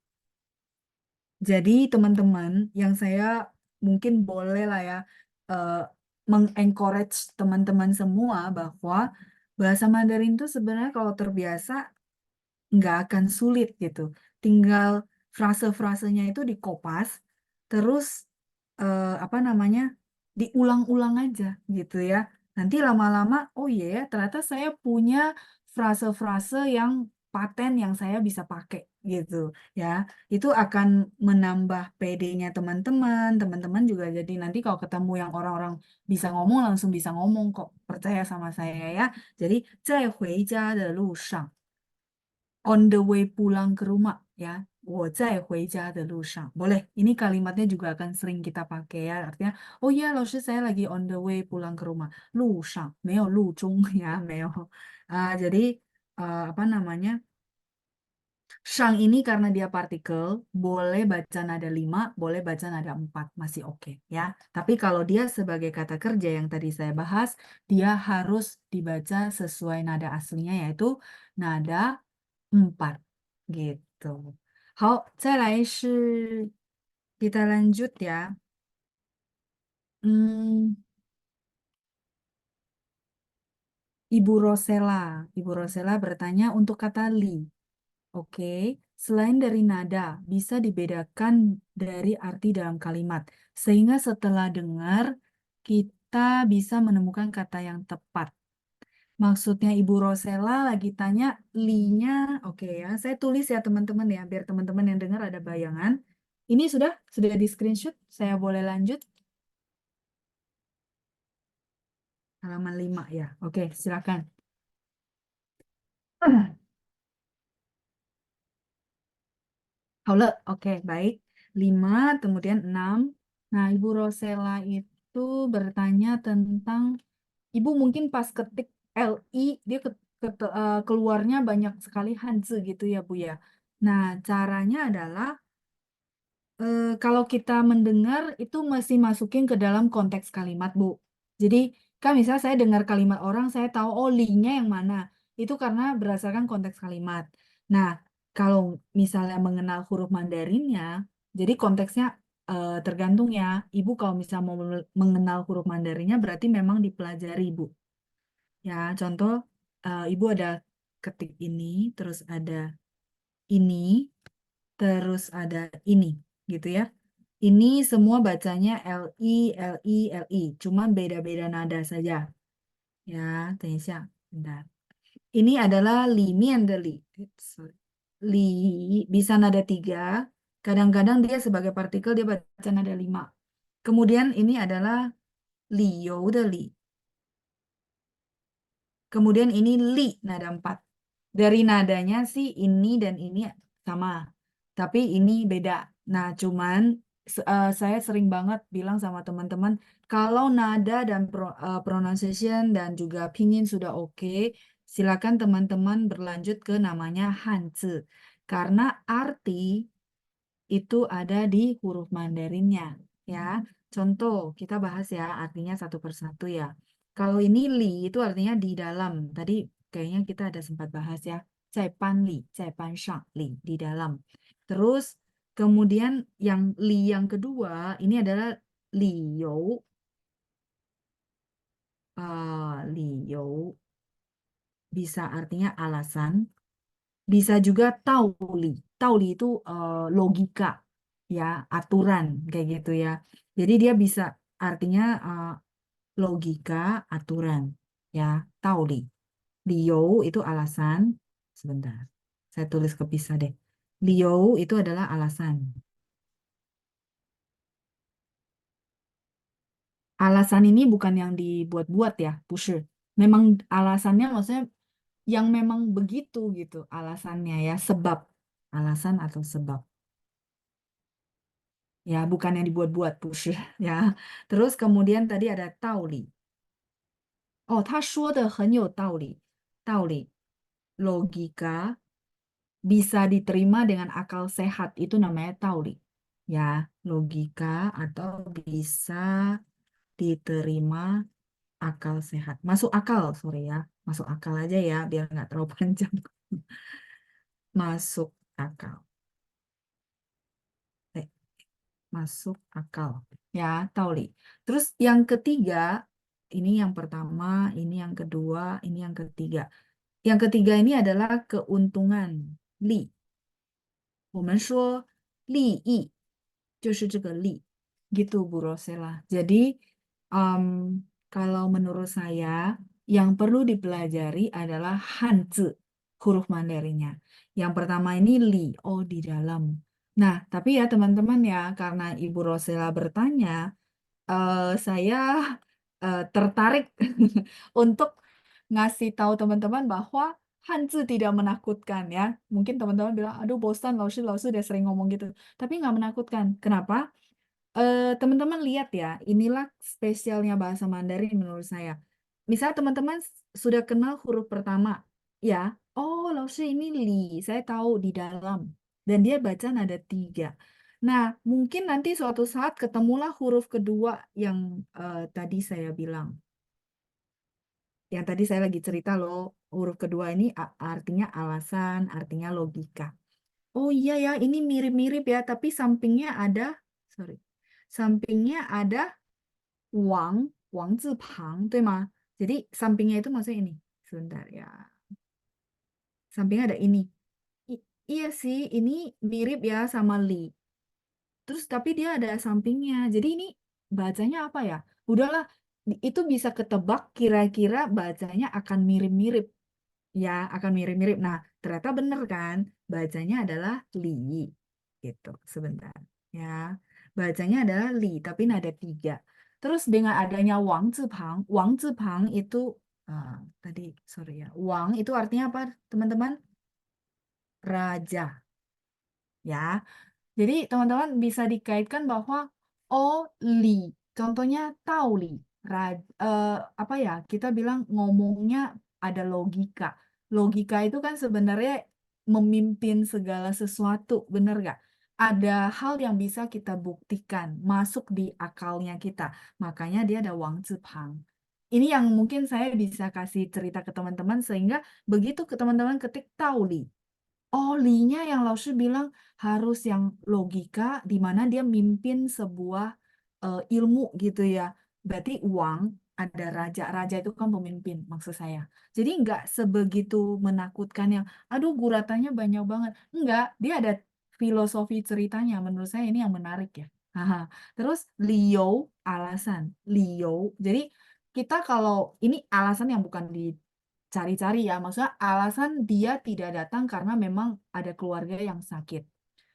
Jadi teman-teman yang saya mungkin boleh lah ya eh, mengencourage teman-teman semua bahwa bahasa Mandarin itu sebenarnya kalau terbiasa nggak akan sulit gitu. Tinggal frase-frasenya itu dikopas, terus apa namanya diulang-ulang aja gitu ya. Nanti lama-lama, oh iya ya, ternyata saya punya frase-frase yang paten yang saya bisa pakai gitu ya. Itu akan menambah PD-nya teman-teman. Teman-teman juga jadi nanti kalau ketemu yang orang-orang bisa ngomong langsung bisa ngomong kok. Percaya sama saya ya. Jadi 在回家的路上 on the way pulang ke rumah ya. 我在回家的路上. Boleh, ini kalimatnya juga akan sering kita pakai ya. Artinya, oh ya, 老师 saya lagi on the way pulang ke rumah. 路上, 没有路中 ya, 没有. Jadi apa namanya? Shang ini karena dia partikel, boleh baca nada 5, boleh baca nada 4, masih oke ya. Tapi kalau dia sebagai kata kerja yang tadi saya bahas, dia harus dibaca sesuai nada aslinya yaitu nada 4 gitu. 好，再来是 kita lanjut ya. Hmm, Ibu Rosella. Ibu Rosella bertanya untuk kata li. Oke, selain dari nada, bisa dibedakan dari arti dalam kalimat. Sehingga setelah dengar, kita bisa menemukan kata yang tepat. Maksudnya Ibu Rosella lagi tanya li-nya, oke ya. Saya tulis ya teman-teman ya, biar teman-teman yang dengar ada bayangan. Ini sudah di screenshot. Saya boleh lanjut halaman 5 ya. Oke, silakan. 好了, oke, baik. 5, kemudian 6. Nah, Ibu Rosella itu bertanya tentang, Ibu mungkin pas ketik LI, dia keluarnya banyak sekali Hanzi gitu ya, Bu ya. Nah, caranya adalah kalau kita mendengar itu masih masukin ke dalam konteks kalimat, Bu. Jadi, kan misalnya saya dengar kalimat orang, saya tahu oh li-nya yang mana. Itu karena berdasarkan konteks kalimat. Nah, kalau misalnya mengenal huruf Mandarinnya, jadi konteksnya tergantung ya. Ibu kalau misalnya mau mengenal huruf Mandarinnya berarti memang dipelajari, Bu. Ya, contoh Ibu ada ketik ini, terus ada ini, terus ada ini, gitu ya. Ini semua bacanya LI, LI, LI. Cuman beda-beda nada saja. Ya, 等一下, bentar. Ini adalah li mian de li. Sorry. Li bisa nada 3. Kadang-kadang dia sebagai partikel dia baca nada 5. Kemudian ini adalah liu de li. Kemudian ini li nada 4. Dari nadanya sih ini dan ini sama. Tapi ini beda. Nah, cuman saya sering banget bilang sama teman-teman, kalau nada dan pronunciation dan juga pinyin sudah oke, silakan teman-teman berlanjut ke namanya Hanzi. Karena arti itu ada di huruf Mandarinnya, ya. Contoh, kita bahas ya artinya satu persatu ya. Kalau ini li itu artinya di dalam. Tadi kayaknya kita ada sempat bahas ya. 在班里,在班上, li di dalam. Terus kemudian yang li yang kedua ini adalah liu. Liu bisa artinya alasan. Bisa juga tauli. Tauli itu logika, ya, aturan kayak gitu ya. Jadi dia bisa artinya logika, aturan, ya, tauli. Liu itu alasan. Sebentar, saya tulis kepisah deh. Liu itu adalah alasan. Alasan ini bukan yang dibuat-buat ya, pusher. Memang alasannya maksudnya yang memang begitu gitu alasannya ya, sebab. Alasan atau sebab. Ya, bukan yang dibuat-buat push ya. Terus kemudian tadi ada tauli. Oh, 他说的很有道理. Tauli, logika bisa diterima dengan akal sehat itu namanya tauli. Ya, logika atau bisa diterima akal sehat. Masuk akal, sorry ya. Masuk akal aja ya, biar nggak terlalu panjang. Masuk akal. Eh, masuk akal. Ya, tauli. Terus yang ketiga, ini yang pertama, ini yang kedua, ini yang ketiga. Yang ketiga ini adalah keuntungan. Li. 我们说利益就是这个利. Gitu Bu Rosela. Jadi kalau menurut saya yang perlu dipelajari adalah Hanzi, huruf Mandarinnya. Yang pertama ini li, oh di dalam. Nah, tapi ya teman-teman ya, karena Ibu Rosela bertanya, saya tertarik untuk ngasih tahu teman-teman bahwa Hanzi tidak menakutkan ya. Mungkin teman-teman bilang, aduh bosan, lausu udah sering ngomong gitu. Tapi nggak menakutkan. Kenapa? Teman-teman lihat ya, inilah spesialnya bahasa Mandarin menurut saya. Misal teman-teman sudah kenal huruf pertama, Ya, oh, Laoshi ini li, saya tahu di dalam. Dan dia baca nada tiga. Nah, mungkin nanti suatu saat ketemulah huruf kedua yang tadi saya bilang. Yang tadi saya lagi cerita loh, huruf kedua ini artinya alasan, artinya logika. Oh iya ya, ini mirip-mirip ya, tapi sampingnya ada, sorry, sampingnya ada Wang, Wang Zipang, 对吗? Jadi sampingnya itu maksudnya ini. Sebentar ya. Sampingnya ada ini. Iya sih, ini mirip ya sama Li. Terus tapi dia ada sampingnya. Jadi ini bacanya apa ya? Udahlah, itu bisa ketebak kira-kira bacanya akan mirip-mirip. Ya, akan mirip-mirip. Nah, ternyata bener kan? Bacanya adalah Li. Gitu, sebentar. Ya, bacanya adalah Li, tapi nada tiga. Terus dengan adanya Wang Zipang itu, ah, tadi, sorry ya, Wang itu artinya apa, teman-teman? Raja. Ya, jadi teman-teman bisa dikaitkan bahwa oh li, contohnya tahu li, apa ya kita bilang ngomongnya ada logika. Logika itu kan sebenarnya memimpin segala sesuatu, bener gak? Ada hal yang bisa kita buktikan masuk di akalnya kita. Makanya dia ada Wang Zipang. Ini yang mungkin saya bisa kasih cerita ke teman-teman sehingga begitu ke teman-teman ketik tahu li. Oh, Lee-nya yang Laoshi bilang harus yang logika, di mana dia mimpin sebuah ilmu gitu ya. Berarti Wang ada raja, raja itu kan pemimpin maksud saya. Jadi nggak sebegitu menakutkan yang, aduh guratannya banyak banget. Enggak, dia ada filosofi ceritanya. Menurut saya ini yang menarik ya. Haha. Terus Liu alasan, Liu. Jadi kita kalau ini alasan yang bukan cari-cari ya, maksudnya alasan dia tidak datang karena memang ada keluarga yang sakit.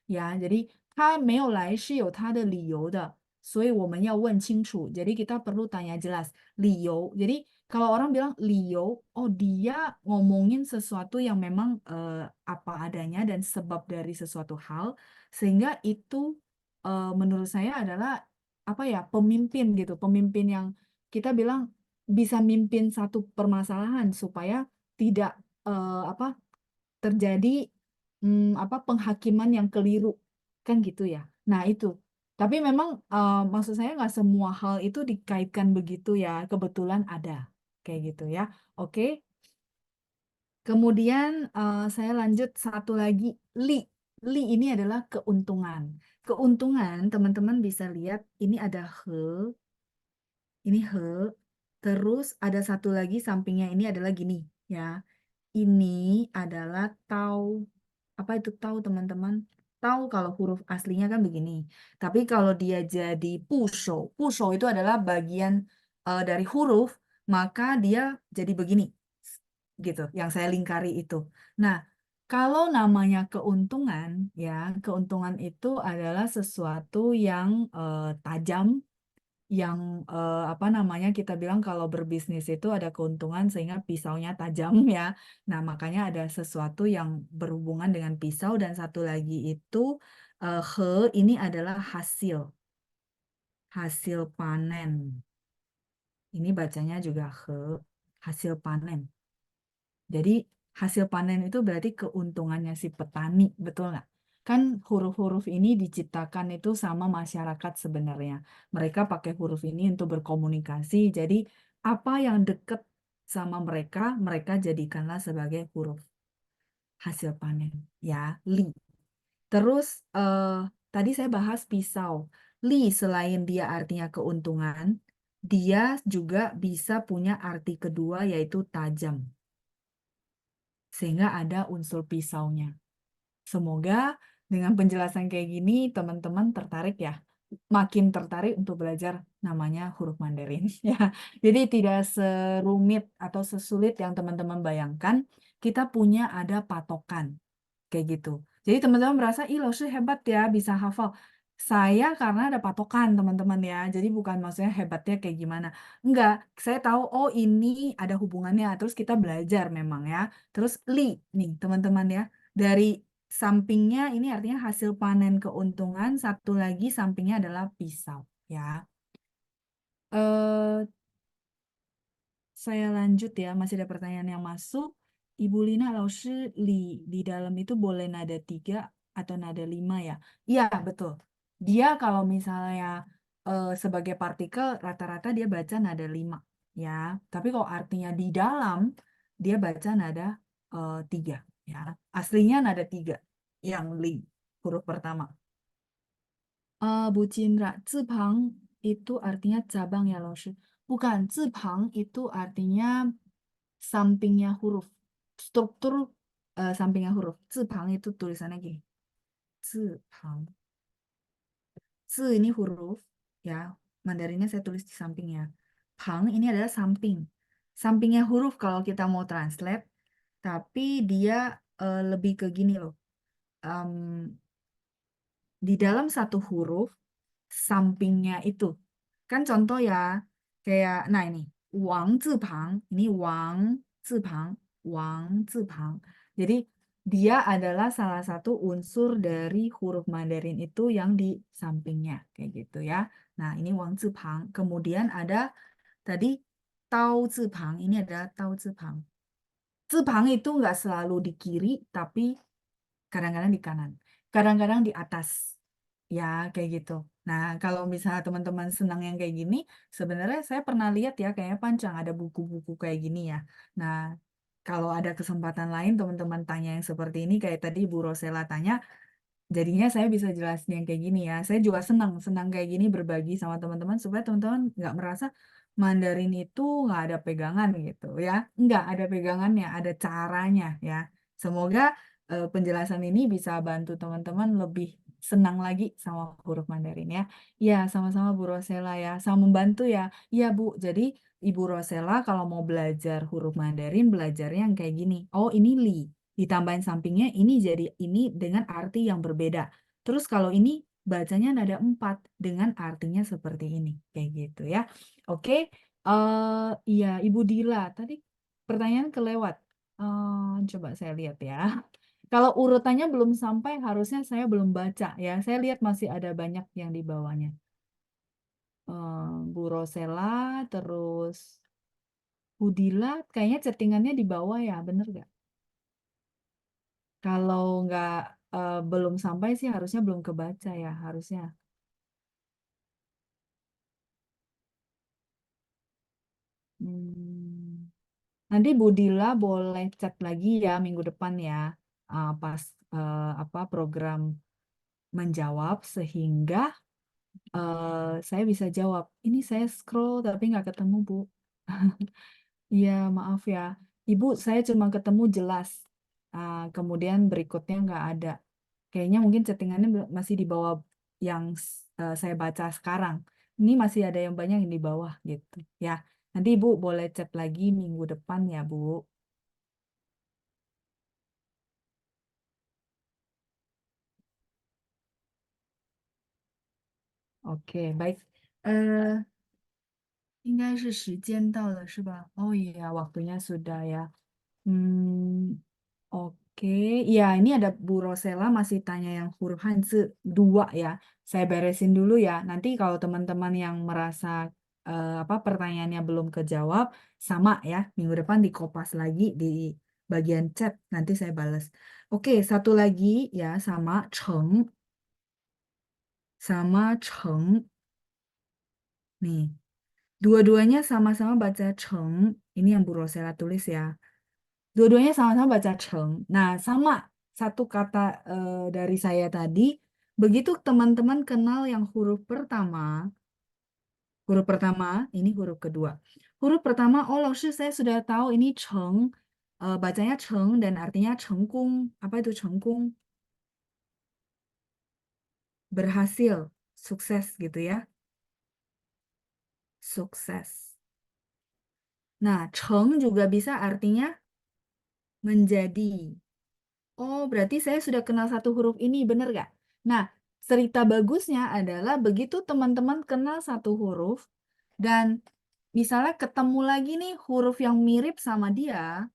Ya, jadi 他没有来是有他的理由的，所以我们要问清楚. Jadi kita perlu tanya jelas 理由. Jadi kalau orang bilang 理由, oh dia ngomongin sesuatu yang memang apa adanya dan sebab dari sesuatu hal, sehingga itu menurut saya adalah apa ya pemimpin gitu, pemimpin yang kita bilang bisa mimpin satu permasalahan supaya tidak apa terjadi apa penghakiman yang keliru kan gitu ya. Nah itu. Tapi memang maksud saya nggak semua hal itu dikaitkan begitu ya. Kebetulan ada kayak gitu ya. Oke. Kemudian saya lanjut satu lagi li. Li ini adalah keuntungan. Keuntungan teman-teman bisa lihat ini ada he, ini he. Terus ada satu lagi sampingnya ini adalah gini ya. Ini adalah tau. Apa itu tau, teman-teman? Tau kalau huruf aslinya kan begini. Tapi kalau dia jadi pusho, pusho itu adalah bagian dari huruf, maka dia jadi begini. Gitu, yang saya lingkari itu. Nah, kalau namanya keuntungan, ya, keuntungan itu adalah sesuatu yang tajam, yang apa namanya kita bilang kalau berbisnis itu ada keuntungan sehingga pisaunya tajam ya. Nah, makanya ada sesuatu yang berhubungan dengan pisau dan satu lagi itu he ini adalah hasil, hasil panen. Ini bacanya juga he, hasil panen. Jadi hasil panen itu berarti keuntungannya si petani, betul nggak? Kan huruf-huruf ini diciptakan itu sama masyarakat sebenarnya. Mereka pakai huruf ini untuk berkomunikasi. Jadi apa yang dekat sama mereka, mereka jadikanlah sebagai huruf hasil panen. Ya, li. Terus tadi saya bahas pisau. Li selain dia artinya keuntungan, dia juga bisa punya arti kedua yaitu tajam. Sehingga ada unsur pisaunya. Semoga dengan penjelasan kayak gini teman-teman tertarik ya, makin tertarik untuk belajar namanya huruf Mandarin ya. Jadi tidak serumit atau sesulit yang teman-teman bayangkan. Kita punya ada patokan kayak gitu. Jadi teman-teman merasa, ih Laoshi hebat ya bisa hafal. Saya karena ada patokan teman-teman ya. Jadi bukan maksudnya hebatnya kayak gimana. Enggak, saya tahu oh ini ada hubungannya. Terus kita belajar memang ya. Terus li nih teman-teman ya. Dari sampingnya ini artinya hasil panen keuntungan. Satu lagi sampingnya adalah pisau ya. Eh, saya lanjut ya. Masih ada pertanyaan yang masuk. Ibu Lina, Laoshi, li di dalam itu boleh nada 3 atau nada 5 ya? Iya, betul. Dia kalau misalnya sebagai partikel rata-rata dia baca nada 5 ya. Tapi kalau artinya di dalam dia baca nada 3 ya. Aslinya nada 3 yang li huruf pertama. Bu Cindra, Zipang itu artinya cabang ya, Laoshi. Bukan, Zipang itu artinya sampingnya huruf. Struktur sampingnya huruf. Zipang itu tulisannya gini. Zipang. Zi ini huruf, ya. Mandarinnya saya tulis di sampingnya. Pang ini adalah samping. Sampingnya huruf kalau kita mau translate, tapi dia lebih ke gini loh. Em, di dalam satu huruf sampingnya itu kan contoh ya kayak nah ini Wang Zipang ini Wang Zipang jadi dia adalah salah satu unsur dari huruf Mandarin itu yang di sampingnya kayak gitu ya. Nah ini Wang Zipang kemudian ada tadi Tao Zipang ini adalah Tao Zipang. Zipang itu nggak selalu di kiri tapi kadang-kadang di kanan, kadang-kadang di atas. Ya, kayak gitu. Nah, kalau misalnya teman-teman senang yang kayak gini, sebenarnya saya pernah lihat ya, kayaknya Pancang ada buku-buku kayak gini ya. Nah, kalau ada kesempatan lain, teman-teman tanya yang seperti ini, kayak tadi Bu Rosela tanya, jadinya saya bisa jelasin yang kayak gini ya. Saya juga senang, senang kayak gini berbagi sama teman-teman, supaya teman-teman nggak merasa Mandarin itu nggak ada pegangan gitu ya. Nggak ada pegangannya, ada caranya ya. Semoga penjelasan ini bisa bantu teman-teman lebih senang lagi sama huruf Mandarin ya. Ya, sama-sama Bu Rosela ya. Sama membantu ya. Iya, Bu. Jadi Ibu Rosela kalau mau belajar huruf Mandarin, belajarnya yang kayak gini. Oh, ini li. Ditambahin sampingnya ini jadi ini dengan arti yang berbeda. Terus kalau ini bacanya nada 4 dengan artinya seperti ini. Kayak gitu ya. Oke. Iya, Ibu Dila. Tadi pertanyaan kelewat. Coba saya lihat ya. Kalau urutannya belum sampai, harusnya saya belum baca ya. Saya lihat masih ada banyak yang di bawahnya. Bu Rosela, terus Bu Dila, kayaknya chattingannya di bawah ya, bener nggak? Kalau nggak belum sampai sih harusnya belum kebaca ya, harusnya. Hmm. Nanti Bu Dila boleh chat lagi ya minggu depan ya, pas apa program menjawab sehingga saya bisa jawab. Ini saya scroll tapi nggak ketemu, Bu. Iya, maaf ya. Ibu, saya cuma ketemu jelas. Kemudian berikutnya nggak ada. Kayaknya mungkin settingannya masih di bawah yang saya baca sekarang. Ini masih ada yang banyak yang di bawah gitu. Ya, nanti Ibu boleh chat lagi minggu depan ya, Bu. Oke, baik. 应该是时间到了是吧? Oh iya, waktunya sudah ya. Oke, ya ini ada Bu Rosela masih tanya yang huruf Hanzi 2 ya. Saya beresin dulu ya. Nanti kalau teman-teman yang merasa apa pertanyaannya belum kejawab, sama ya. Minggu depan dikopas lagi di bagian chat. Nanti saya balas. Oke, satu lagi ya sama Cheng, sama Cheng. Nih, dua-duanya sama-sama baca Cheng. Ini yang Bu Rosela tulis ya. Dua-duanya sama-sama baca Cheng. Nah, sama satu kata dari saya tadi, begitu teman-teman kenal yang huruf pertama, ini huruf kedua. Huruf pertama, oh Laoshi, saya sudah tahu ini Cheng, bacanya Cheng dan artinya Chengkung. Apa itu Chengkung? Berhasil, sukses gitu ya, sukses. Nah, Cheng juga bisa artinya menjadi. Oh, berarti saya sudah kenal satu huruf ini, bener gak? Nah, cerita bagusnya adalah begitu teman-teman kenal satu huruf dan misalnya ketemu lagi nih huruf yang mirip sama dia,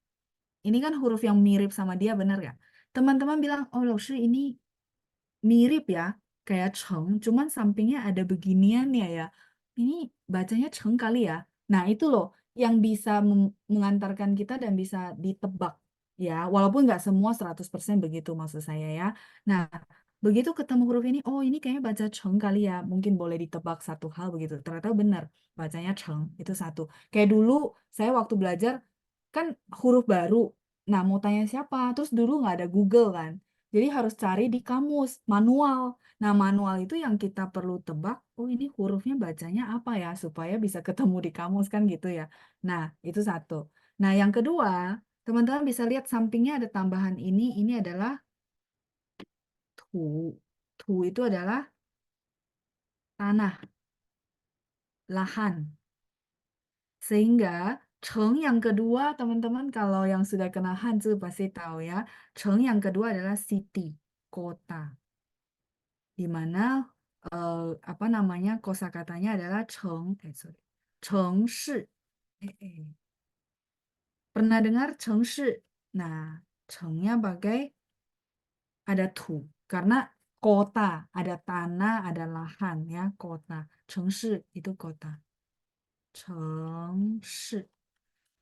ini kan huruf yang mirip sama dia, bener gak? Teman-teman bilang, oh Laoshi ini mirip ya, kayak Cheng, cuman sampingnya ada beginian ya ya. Ini bacanya Cheng kali ya. Nah, itu loh yang bisa mengantarkan kita dan bisa ditebak. ya, walaupun nggak semua 100% begitu maksud saya ya. Nah, begitu ketemu huruf ini, oh ini kayaknya baca Cheng kali ya, mungkin boleh ditebak satu hal begitu. Ternyata benar, bacanya Cheng, itu satu. Kayak dulu saya waktu belajar, kan huruf baru, nah mau tanya siapa, terus dulu nggak ada Google kan. Jadi harus cari di kamus, manual. Nah, manual itu yang kita perlu tebak, oh ini hurufnya bacanya apa ya, supaya bisa ketemu di kamus kan gitu ya. Nah, itu satu. Nah, yang kedua, teman-teman bisa lihat sampingnya ada tambahan ini adalah tu. Tu itu adalah tanah, lahan. Sehingga Cheng yang kedua, teman-teman kalau yang sudah kena Hanzi pasti tahu ya. Cheng yang kedua adalah city, kota. Di mana eh, apa namanya kosakatanya adalah Cheng, sorry, Chengshi. Pernah dengar Chengshi? Nah, Chengnya bagai ada tu karena kota, ada tanah, ada lahan ya, kota. Chengshi itu kota. Chengshi.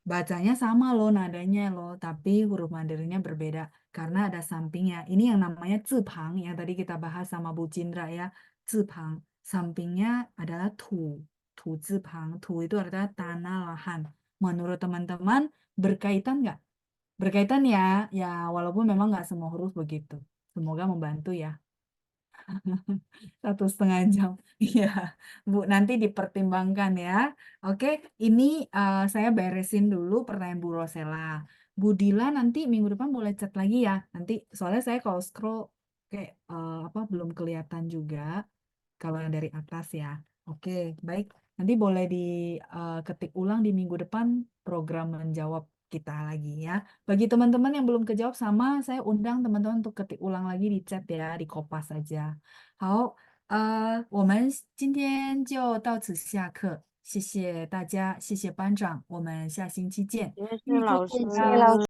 Bacanya sama loh nadanya loh, tapi huruf Mandarinnya berbeda karena ada sampingnya. Ini yang namanya zipang yang tadi kita bahas sama Bu Cindra ya. Zipang. Sampingnya adalah tu. Tu zipang. Tu itu adalah tanah lahan. Menurut teman-teman berkaitan nggak? Berkaitan ya, ya walaupun memang nggak semua huruf begitu. Semoga membantu ya. 1,5 jam. Iya, Bu, nanti dipertimbangkan ya. Oke, ini saya beresin dulu pertanyaan Bu Rosela. Bu Dila nanti minggu depan boleh chat lagi ya. Nanti soalnya saya kalau scroll kayak apa belum kelihatan juga kalau yang dari atas ya. Oke, baik. Nanti boleh diketik ulang di minggu depan program menjawab kita lagi ya. Bagi teman-teman yang belum kejawab sama, saya undang teman-teman untuk ketik ulang lagi di chat ya, di Kopas saja. 好，我们今天就到此下课，谢谢大家，谢谢班长，我们下星期见。谢谢老师。谢谢老师。